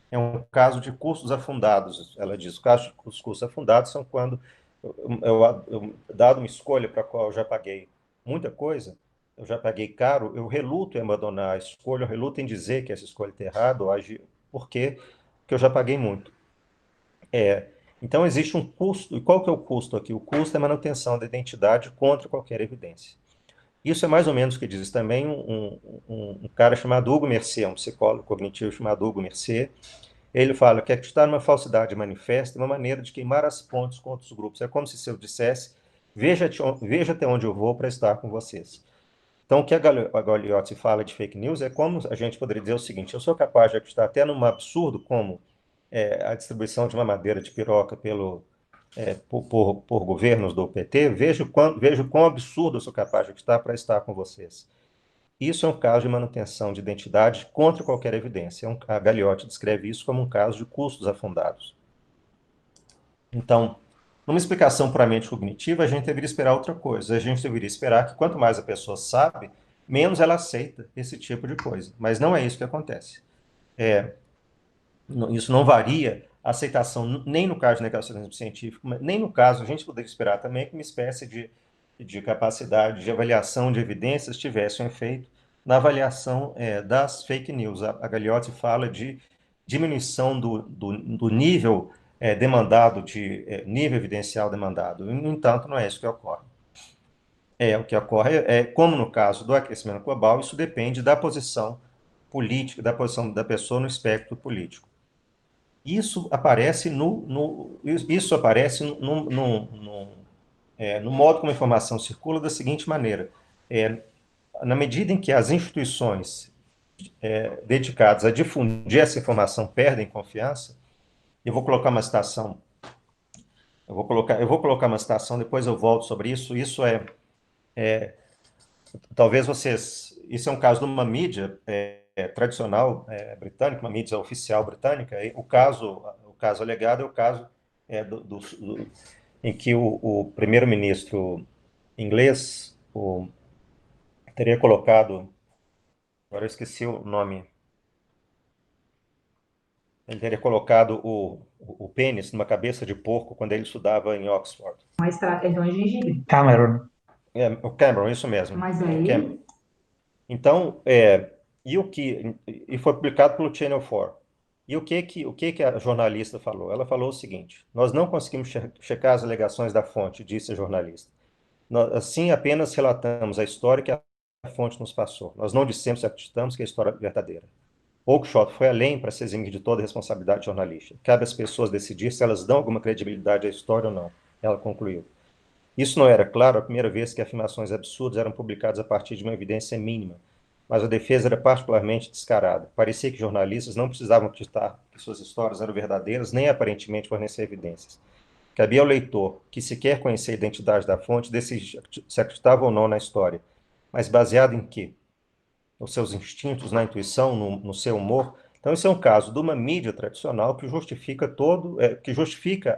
É um caso de custos afundados. Ela diz que os custos afundados são quando, dado uma escolha para a qual eu já paguei muita coisa, eu já paguei caro, eu reluto em abandonar a escolha, eu reluto em dizer que essa escolha está errada, ou agir, porque eu já paguei muito. Então, existe um custo. E qual que é o custo aqui? O custo é a manutenção da identidade contra qualquer evidência. Isso é mais ou menos o que diz também um cara chamado Hugo Mercier, um psicólogo cognitivo chamado Hugo Mercier. Ele fala que acreditar numa falsidade manifesta é uma maneira de queimar as pontes com outros grupos. É como se eu dissesse, veja até onde eu vou para estar com vocês. Então, o que a Gagliotti fala de fake news é como a gente poderia dizer o seguinte: eu sou capaz de acreditar até num absurdo como a distribuição de uma madeira de piroca por governos do PT, vejo quão absurdo eu sou capaz de acreditar para estar com vocês. Isso é um caso de manutenção de identidade contra qualquer evidência. A Gagliotti descreve isso como um caso de custos afundados. Então, numa explicação puramente cognitiva, a gente deveria esperar outra coisa. A gente deveria esperar que quanto mais a pessoa sabe, menos ela aceita esse tipo de coisa. Mas não é isso que acontece. Isso não varia a aceitação nem no caso de negacionismo científico, nem no caso, a gente poderia esperar também que uma espécie de de capacidade de avaliação de evidências tivesse um efeito na avaliação das fake news. A Gagliotti fala de diminuição do nível demandado, nível evidencial demandado. No entanto, não é isso que ocorre. O que ocorre como no caso do aquecimento global, isso depende da posição política, da posição da pessoa no espectro político. Isso aparece isso aparece no modo como a informação circula da seguinte maneira. Na medida em que as instituições dedicadas a difundir essa informação perdem confiança, eu vou colocar uma citação, eu vou colocar uma citação, depois eu volto sobre isso. Isso talvez vocês, isso é um caso de uma mídia tradicional britânica, uma mídia oficial britânica. E o caso alegado é o caso em que o primeiro-ministro inglês teria colocado, agora eu esqueci o nome, ele teria colocado o pênis numa cabeça de porco quando ele estudava em Oxford. Uma estratégia de gengibre. Cameron. O Cameron, isso mesmo. Mas O aí, Cameron. Então, e foi publicado pelo Channel 4. E o que a jornalista falou? Ela falou o seguinte: nós não conseguimos checar as alegações da fonte, disse a jornalista. Nós, assim, apenas relatamos a história que a fonte nos passou. Nós não dissemos que acreditamos que a história é verdadeira. Oakeshott foi além para se eximir de toda a responsabilidade jornalística. Cabe às pessoas decidir se elas dão alguma credibilidade à história ou não. Ela concluiu. Isso não era claro a primeira vez que afirmações absurdas eram publicadas a partir de uma evidência mínima, mas a defesa era particularmente descarada. Parecia que jornalistas não precisavam acreditar que suas histórias eram verdadeiras, nem aparentemente fornecer evidências. Cabia ao leitor, que se quer conhecer a identidade da fonte, decidir se acreditava ou não na história. Mas baseado em quê? Nos seus instintos, na intuição, no seu humor? Então, esse é um caso de uma mídia tradicional que justifica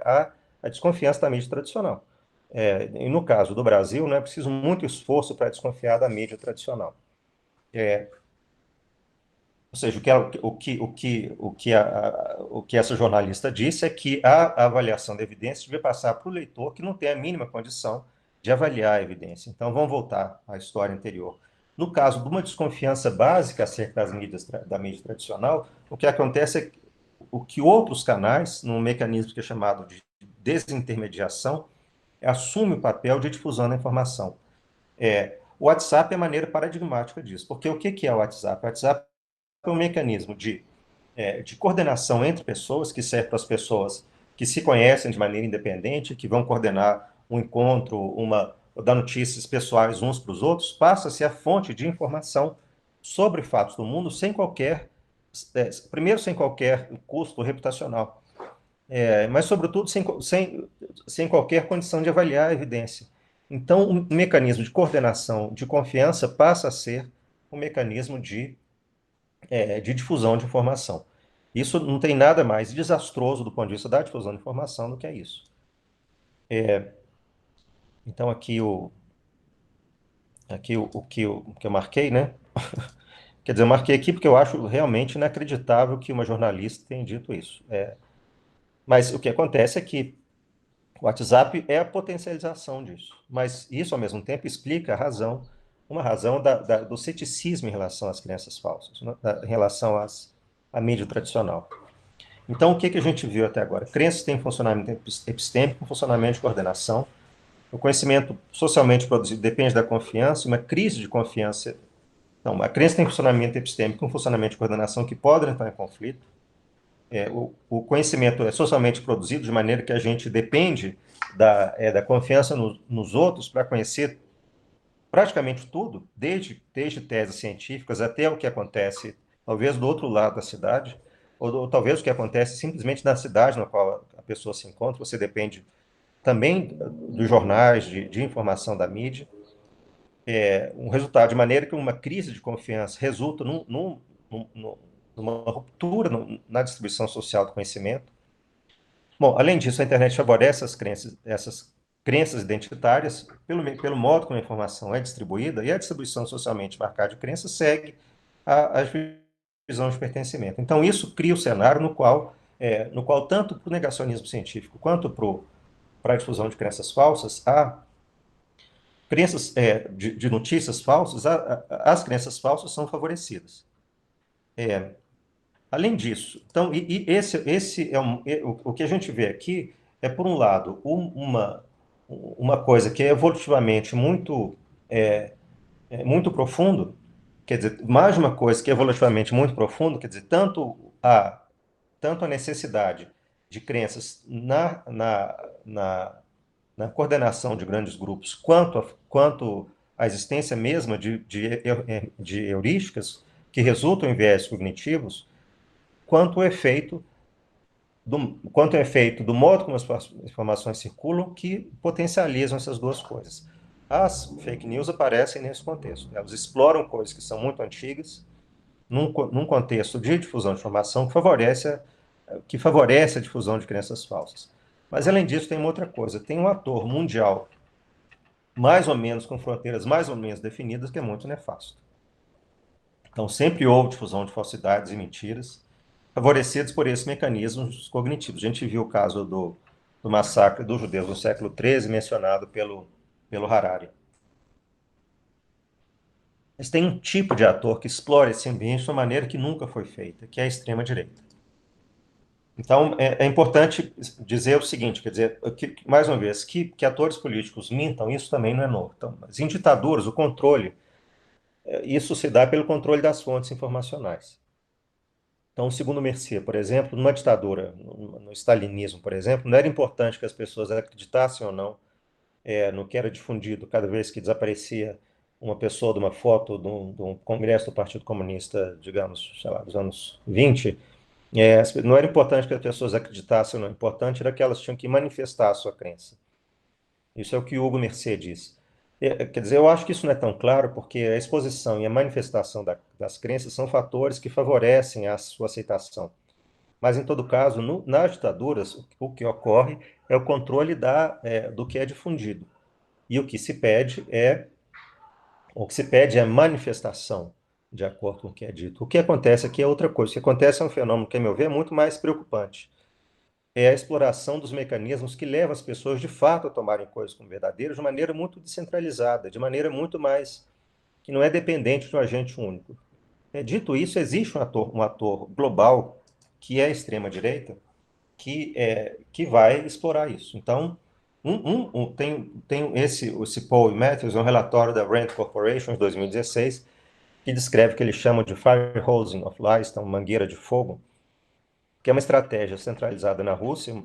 a desconfiança da mídia tradicional. E no caso do Brasil, não é preciso muito esforço para desconfiar da mídia tradicional. Ou seja, o que essa jornalista disse é que a avaliação da evidência deve passar para o leitor que não tem a mínima condição de avaliar a evidência. Então, vamos voltar à história anterior. No caso de uma desconfiança básica acerca da mídia tradicional, o que acontece é que outros canais, num mecanismo que é chamado de desintermediação, assume o papel de difusão da informação. O WhatsApp é a maneira paradigmática disso, porque o que é o WhatsApp? O WhatsApp é um mecanismo de coordenação entre pessoas, que serve para as pessoas que se conhecem de maneira independente, que vão coordenar um encontro, dar notícias pessoais uns para os outros, passa-se a fonte de informação sobre fatos do mundo primeiro sem qualquer custo reputacional, mas sobretudo sem qualquer condição de avaliar a evidência. Então, o mecanismo de coordenação de confiança passa a ser um mecanismo de difusão de informação. Isso não tem nada mais desastroso do ponto de vista da difusão de informação do que é isso. Então, aqui o que eu marquei, né? Quer dizer, eu marquei aqui porque eu acho realmente inacreditável que uma jornalista tenha dito isso. Mas o que acontece é que o WhatsApp é a potencialização disso. Mas isso, ao mesmo tempo, explica uma razão do ceticismo em relação às crenças falsas, né? Em relação à mídia tradicional. Então, o que a gente viu até agora? Crenças têm funcionamento epistêmico, funcionamento de coordenação. O conhecimento socialmente produzido depende da confiança, uma crise de confiança. Não, a crença tem funcionamento epistêmico, um funcionamento de coordenação que podem entrar em conflito. O conhecimento é socialmente produzido de maneira que a gente depende da confiança nos outros para conhecer praticamente tudo, desde teses científicas até o que acontece, talvez, do outro lado da cidade, ou talvez o que acontece simplesmente na cidade na qual a pessoa se encontra. Você depende também dos jornais, de informação da mídia. Um resultado de maneira que uma crise de confiança resulta numa ruptura na distribuição social do conhecimento. Bom, além disso, a internet favorece essas crenças identitárias pelo modo como a informação é distribuída, e a distribuição socialmente marcada de crenças segue a visão de pertencimento. Então, isso cria o cenário no qual tanto para o negacionismo científico quanto para a difusão de crenças falsas, há crenças de notícias falsas, as crenças falsas são favorecidas. Além disso, então, esse é o que a gente vê aqui é, por um lado, uma coisa que é evolutivamente muito profundo, quer dizer, mais uma coisa que é evolutivamente muito profundo, quer dizer, tanto a necessidade de crenças na coordenação de grandes grupos, quanto a existência mesma de heurísticas que resultam em viés cognitivos, quanto o efeito do modo como as informações circulam, que potencializam essas duas coisas. As fake news aparecem nesse contexto. Elas exploram coisas que são muito antigas, num contexto de difusão de informação que favorece a difusão de crenças falsas. Mas, além disso, tem uma outra coisa. Tem um ator mundial, mais ou menos, com fronteiras mais ou menos definidas, que é muito nefasto. Então, sempre houve difusão de falsidades e mentiras, favorecidos por esses mecanismos cognitivos. A gente viu o caso do massacre dos judeus no século XIII, mencionado pelo Harari. Mas tem um tipo de ator que explora esse ambiente de uma maneira que nunca foi feita, que é a extrema-direita. Então, é importante dizer o seguinte, quer dizer, mais uma vez, que atores políticos mintam, isso também não é novo. Então, mas em ditaduras, o controle, isso se dá pelo controle das fontes informacionais. Então, segundo Mercier, por exemplo, numa ditadura, no stalinismo, por exemplo, não era importante que as pessoas acreditassem ou não no que era difundido cada vez que desaparecia uma pessoa de uma foto de um congresso do Partido Comunista, digamos, sei lá, dos anos 20. Não era importante que as pessoas acreditassem ou não, o importante era que elas tinham que manifestar a sua crença. Isso é o que Hugo Mercier diz. Quer dizer, eu acho que isso não é tão claro, porque a exposição e a manifestação das crenças são fatores que favorecem a sua aceitação. Mas, em todo caso, nas ditaduras, o que ocorre é o controle do que é difundido. E o que se pede é a manifestação, de acordo com o que é dito. O que acontece aqui é outra coisa. O que acontece é um fenômeno que, a meu ver, é muito mais preocupante. É a exploração dos mecanismos que levam as pessoas, de fato, a tomarem coisas como verdadeiras de maneira muito descentralizada, de maneira muito mais que não é dependente de um agente único. Dito isso, existe um ator global, que é a extrema-direita, que vai explorar isso. Então, tem esse Paul Matthews, um relatório da Rand Corporation, de 2016, que descreve o que eles chamam de fire hosing of lies, então mangueira de fogo, que é uma estratégia centralizada na Rússia,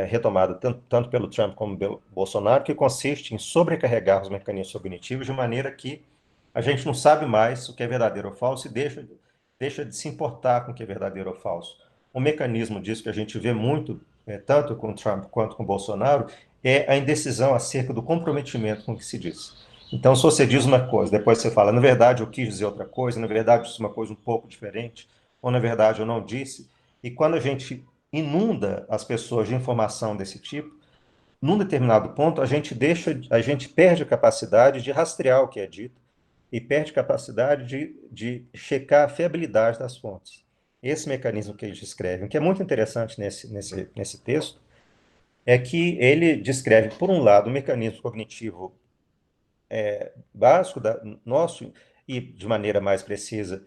retomada tanto pelo Trump como pelo Bolsonaro, que consiste em sobrecarregar os mecanismos cognitivos de maneira que a gente não sabe mais o que é verdadeiro ou falso e deixa de se importar com o que é verdadeiro ou falso. Um mecanismo disso que a gente vê muito, tanto com o Trump quanto com o Bolsonaro, é a indecisão acerca do comprometimento com o que se diz. Então, se você diz uma coisa, depois você fala, na verdade eu quis dizer outra coisa, na verdade eu disse uma coisa um pouco diferente, ou na verdade eu não disse, e quando a gente inunda as pessoas de informação desse tipo, num determinado ponto a gente perde a capacidade de rastrear o que é dito e perde a capacidade de checar a fiabilidade das fontes. Esse mecanismo que eles descrevem, que é muito interessante nesse texto, é que ele descreve, por um lado, o mecanismo cognitivo básico nosso e, de maneira mais precisa,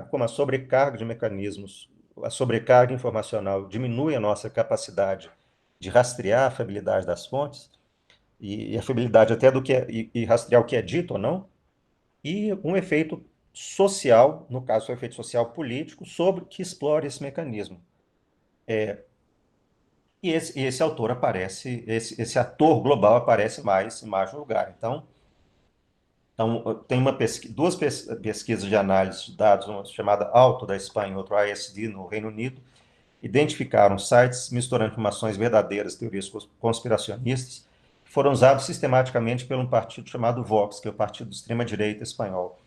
como a sobrecarga de mecanismos, a sobrecarga informacional diminui a nossa capacidade de rastrear a fiabilidade das fontes e a fiabilidade até do que e rastrear o que é dito ou não, e um efeito social, no caso, o efeito social político, sobre que explora esse mecanismo. E esse autor aparece, esse ator global aparece mais em mais lugar. Então, tem duas pesquisas de análise de dados, uma chamada Alto da Espanha e outra ISD no Reino Unido, identificaram sites misturando informações verdadeiras, teorias conspiracionistas, que foram usados sistematicamente por um partido chamado Vox, que é o partido de extrema-direita espanhol.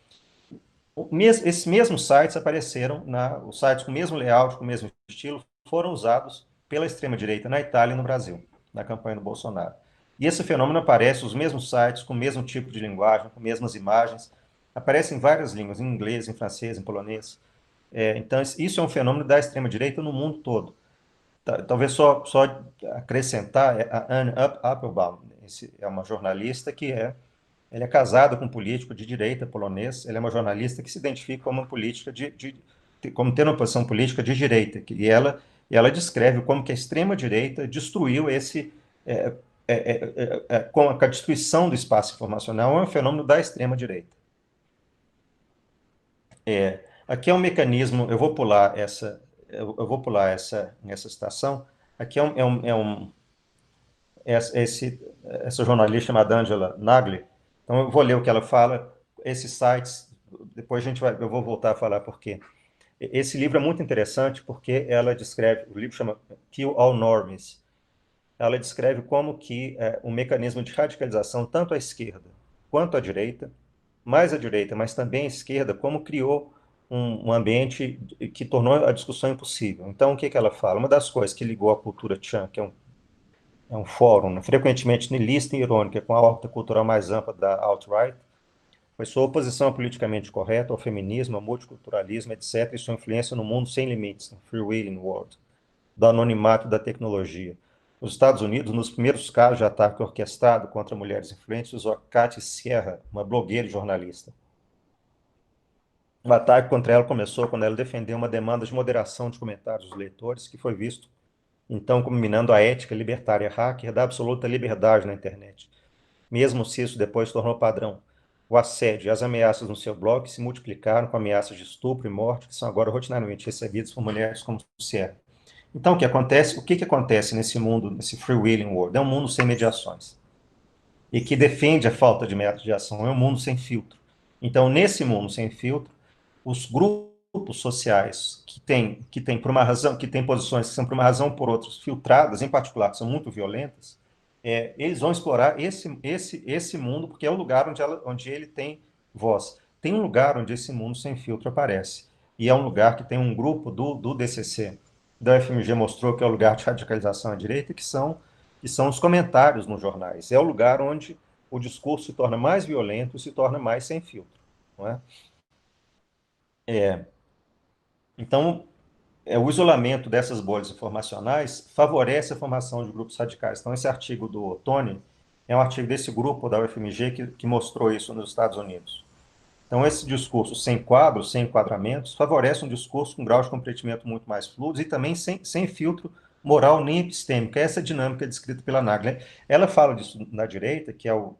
Esses mesmos sites apareceram, os sites com o mesmo layout, com o mesmo estilo, foram usados pela extrema-direita na Itália e no Brasil, na campanha do Bolsonaro. E esse fenômeno aparece, os mesmos sites, com o mesmo tipo de linguagem, com mesmas imagens, aparecem em várias línguas, em inglês, em francês, em polonês. Então, isso é um fenômeno da extrema-direita no mundo todo. Talvez só acrescentar, a Anne Applebaum, é uma jornalista ela é casada com um político de direita polonês, ela é uma jornalista que se identifica como uma política como tendo uma posição política de direita, e ela descreve como que a extrema-direita destruiu é, com a destruição do espaço informacional, é um fenômeno da extrema-direita. Aqui é um mecanismo, eu vou pular essa citação. Aqui essa jornalista chamada Angela Nagli. Então eu vou ler o que ela fala. Esses sites, depois eu vou voltar a falar por quê. Esse livro é muito interessante porque ela descreve, o livro chama Kill All Normies. Ela descreve como que o mecanismo de radicalização, tanto à esquerda quanto à direita, mais à direita, mas também à esquerda, como criou um ambiente que tornou a discussão impossível. Então, o que ela fala? Uma das coisas que ligou a cultura Chan, que é um fórum, né, frequentemente niilista e irônica, com a órbita cultural mais ampla da alt-right, foi sua oposição politicamente correta, ao feminismo, ao multiculturalismo, etc., e sua influência no mundo sem limites, no free wheeling world, do anonimato da tecnologia. Nos Estados Unidos, nos primeiros casos de ataque orquestrado contra mulheres influentes, usou a Katy Sierra, uma blogueira e jornalista. O ataque contra ela começou quando ela defendeu uma demanda de moderação de comentários dos leitores, que foi visto, então, como minando a ética libertária hacker da absoluta liberdade na internet, mesmo se isso depois se tornou padrão. O assédio e as ameaças no seu blog se multiplicaram com ameaças de estupro e morte, que são agora rotineiramente recebidas por mulheres como Sierra. Então, o que acontece nesse mundo, nesse freewheeling world? É um mundo sem mediações. E que defende a falta de método de ação, é um mundo sem filtro. Então, nesse mundo sem filtro, os grupos sociais que têm por uma razão, que têm posições que são por uma razão ou por outras filtradas, em particular, que são muito violentas, eles vão explorar esse mundo, porque é o lugar onde ele tem voz. Tem um lugar onde esse mundo sem filtro aparece. E é um lugar que tem um grupo do DCC, da FMG, mostrou que é o lugar de radicalização à direita, que são os comentários nos jornais. É o lugar onde o discurso se torna mais violento, se torna mais sem filtro. Não é? Então, o isolamento dessas bolhas informacionais favorece a formação de grupos radicais. Então, esse artigo do Tony é um artigo desse grupo da UFMG que mostrou isso nos Estados Unidos. Então, esse discurso sem quadros, sem enquadramentos, favorece um discurso com grau de comprometimento muito mais fluido e também sem filtro moral nem epistêmico. Essa dinâmica descrita pela Nagler. Ela fala disso na direita, que é o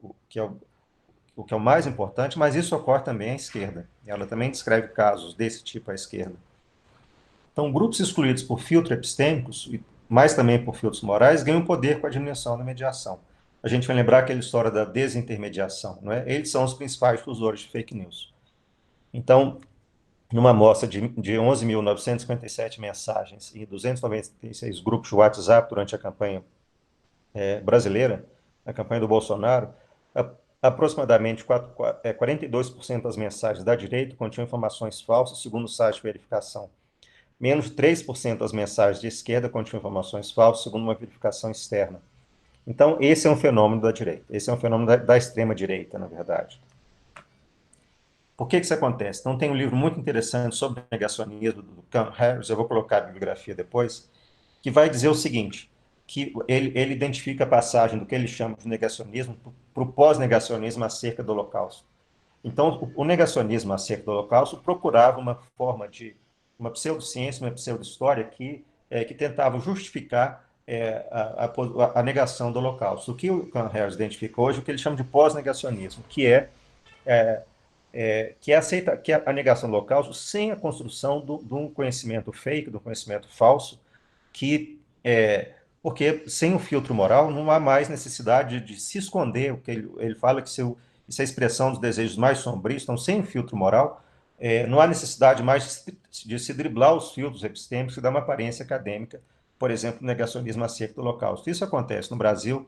mais importante, mas isso ocorre também à esquerda. Ela também descreve casos desse tipo à esquerda. Então, grupos excluídos por filtros epistêmicos, mas também por filtros morais, ganham poder com a diminuição da mediação. A gente vai lembrar aquela história da desintermediação, não é? Eles são os principais difusores de fake news. Então, numa amostra de 11.957 mensagens e 296 grupos de WhatsApp durante a campanha brasileira, a campanha do Bolsonaro, aproximadamente 42% das mensagens da direita continham informações falsas, segundo o site de verificação. Menos de 3% das mensagens de esquerda continham informações falsas, segundo uma verificação externa. Então, esse é um fenômeno da direita. Esse é um fenômeno da extrema-direita, na verdade. Por que isso acontece? Então, tem um livro muito interessante sobre negacionismo, do Cam Harris, eu vou colocar a bibliografia depois, que vai dizer o seguinte, que ele identifica a passagem do que ele chama de negacionismo para o pós-negacionismo acerca do Holocausto. Então, o negacionismo acerca do Holocausto procurava uma forma de uma pseudociência, uma pseudo-história que tentava justificar a negação do Holocausto. O que o Cam Harris identifica hoje, o que ele chama de pós-negacionismo, que é a negação do Holocausto sem a construção de um conhecimento fake, de um conhecimento falso, porque sem o filtro moral não há mais necessidade de se esconder. O que ele fala que isso é a expressão dos desejos mais sombrios. Então, sem o filtro moral, não há necessidade mais de se driblar os filtros epistêmicos e dar uma aparência acadêmica, por exemplo, o negacionismo acerca do Holocausto. Isso acontece no Brasil.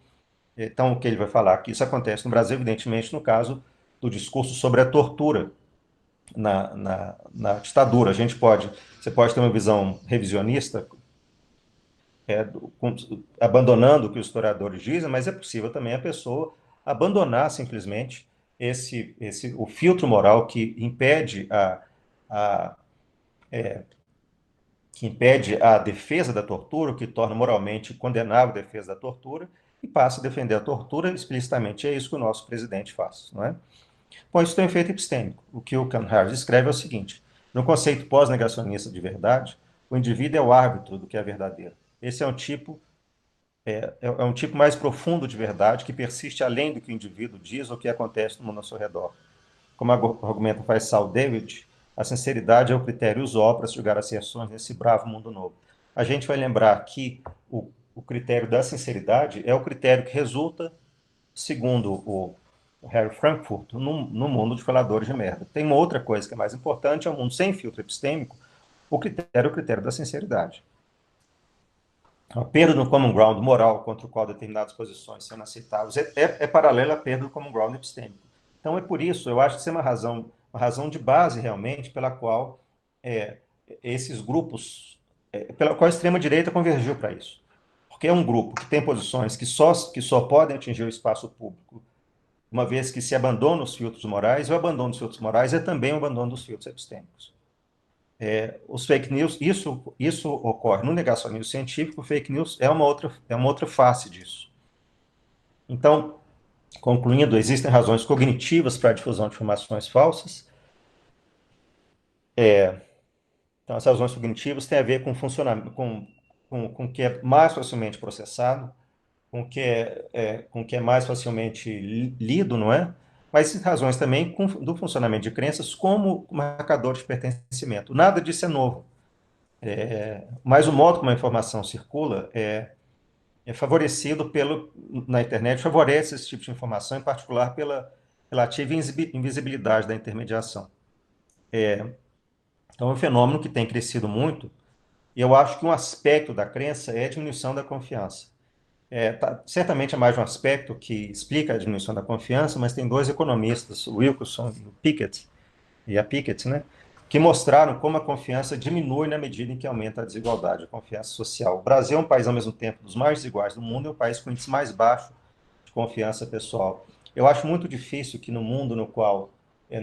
Então, o que ele vai falar? Que isso acontece no Brasil, evidentemente, no caso do discurso sobre a tortura na ditadura. Você pode ter uma visão revisionista, abandonando o que os historiadores dizem, mas é possível também a pessoa abandonar simplesmente o filtro moral que impede que impede a defesa da tortura, o que torna moralmente condenável a defesa da tortura, e passa a defender a tortura explicitamente. É isso que o nosso presidente faz, não é? Bom, isso tem um efeito epistêmico. O que o Cam Harris escreve é o seguinte: no conceito pós-negacionista de verdade, o indivíduo é o árbitro do que é verdadeiro. Esse é um tipo mais profundo de verdade que persiste além do que o indivíduo diz ou o que acontece no mundo ao seu redor. Como argumenta Faisal David, a sinceridade é o critério usual para se julgar asserções nesse bravo mundo novo. A gente vai lembrar que o critério da sinceridade é o critério que resulta, segundo o Harry Frankfurt, no mundo de faladores de merda. Tem uma outra coisa que é mais importante, é um mundo sem filtro epistêmico, o critério é o critério da sinceridade. A perda do common ground moral contra o qual determinadas posições são inaceitáveis é paralela à perda do common ground epistêmico. Então, é por isso, eu acho que isso é uma razão de base, realmente, pela qual esses grupos, pela qual a extrema-direita convergiu para isso. Porque é um grupo que tem posições que só podem atingir o espaço público, uma vez que se abandona os filtros morais, e o abandono dos filtros morais é também o abandono dos filtros epistêmicos. Os fake news, isso ocorre no negacionismo científico, fake news é uma outra face disso. Então, concluindo, existem razões cognitivas para a difusão de informações falsas. Então, as razões cognitivas têm a ver com funcionamento, com o que é mais facilmente processado, com o que é mais facilmente lido, não é? Mas razões também do funcionamento de crenças como marcador de pertencimento. Nada disso é novo. Mas o modo como a informação circula é favorecido na internet, favorece esse tipo de informação, em particular pela relativa invisibilidade da intermediação. Então, é um fenômeno que tem crescido muito, e eu acho que um aspecto da crença é a diminuição da confiança. Certamente é mais um aspecto que explica a diminuição da confiança, mas tem dois economistas, o Wilkinson e a Piketty, né, que mostraram como a confiança diminui na medida em que aumenta a desigualdade, a confiança social. O Brasil é um país, ao mesmo tempo, dos mais desiguais do mundo, é o país com o índice mais baixo de confiança pessoal. Eu acho muito difícil que no mundo no qual é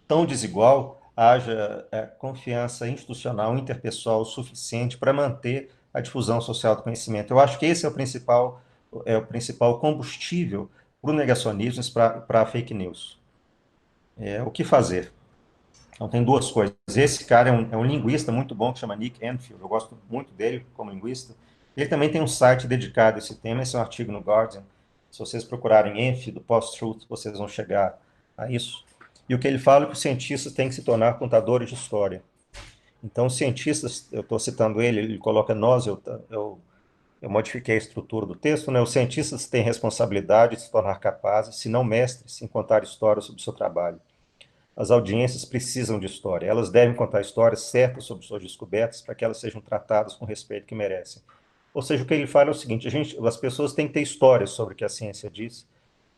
tão desigual haja confiança institucional, interpessoal suficiente para manter a difusão social do conhecimento. Eu acho que esse é o principal combustível para o negacionismo, para a fake news. O que fazer? Então, tem duas coisas. Esse cara é um linguista muito bom que chama Nick Enfield. Eu gosto muito dele como linguista. Ele também tem um site dedicado a esse tema. Esse é um artigo no Guardian. Se vocês procurarem Enfield, Post-Truth, vocês vão chegar a isso. E o que ele fala é que os cientistas têm que se tornar contadores de história. Então, os cientistas, eu estou citando ele coloca nós, eu modifiquei a estrutura do texto, né? Os cientistas têm responsabilidade de se tornar capazes, se não mestres, em contar histórias sobre o seu trabalho. As audiências precisam de história. Elas devem contar histórias certas sobre suas descobertas para que elas sejam tratadas com o respeito que merecem. Ou seja, o que ele fala é o seguinte: as pessoas têm que ter histórias sobre o que a ciência diz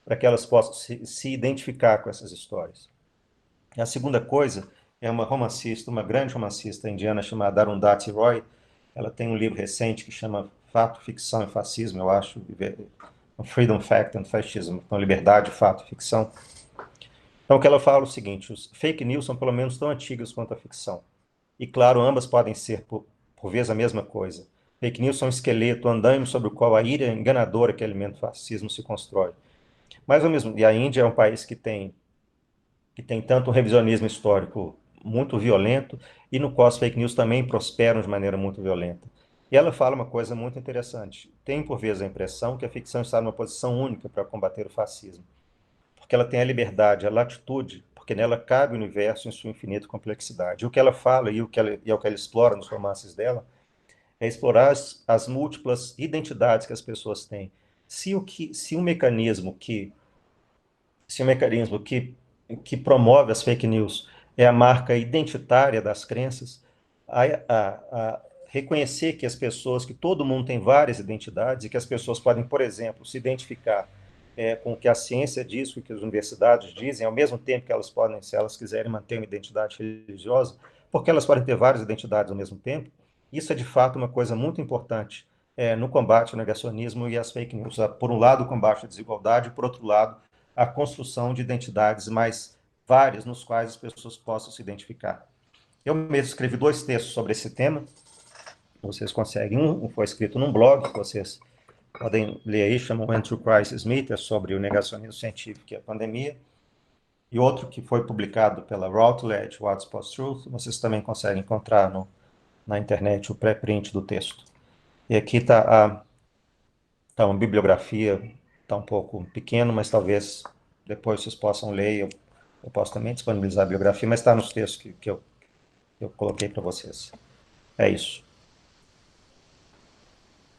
para que elas possam se identificar com essas histórias. E a segunda coisa é uma romancista, uma grande romancista indiana chamada Arundhati Roy. Ela tem um livro recente que chama Fato, Ficção e Fascismo, eu acho, Freedom, Fact and Fascism, então Liberdade, Fato e Ficção. Então, o que ela fala é o seguinte: os fake news são pelo menos tão antigas quanto a ficção. E, claro, ambas podem ser, por vezes, a mesma coisa. Fake news são um esqueleto andando sobre o qual a ira enganadora que alimenta o fascismo se constrói. Mas, ao mesmo, e a Índia é um país que tem tanto um revisionismo histórico muito violento e no qual as fake news também prosperam de maneira muito violenta. E ela fala uma coisa muito interessante. Tem, por vezes, a impressão que a ficção está numa posição única para combater o fascismo, porque ela tem a liberdade, a latitude, porque nela cabe o universo em sua infinita complexidade. E o que ela fala e o que ela explora nos romances dela é explorar as múltiplas identidades que as pessoas têm. Se um mecanismo que promove as fake news é a marca identitária das crenças, a reconhecer que que todo mundo tem várias identidades e que as pessoas podem, por exemplo, se identificar com o que a ciência diz, com o que as universidades dizem, ao mesmo tempo que elas podem, se elas quiserem, manter uma identidade religiosa, porque elas podem ter várias identidades ao mesmo tempo. Isso é, de fato, uma coisa muito importante no combate ao negacionismo e às fake news. Por um lado, o combate à desigualdade, por outro lado, a construção de identidades mais várias, nos quais as pessoas possam se identificar. Eu mesmo escrevi 2 textos sobre esse tema, vocês conseguem. Um foi escrito num blog, que vocês podem ler aí, chama When True Crisis Meet, é sobre o negacionismo científico e a pandemia. E outro que foi publicado pela Routledge, What's Post-Truth, vocês também conseguem encontrar na internet o pré-print do texto. E aqui está uma bibliografia, está um pouco pequeno, mas talvez depois vocês possam ler. Eu posso também disponibilizar a bibliografia, mas está nos textos que eu coloquei para vocês. É isso.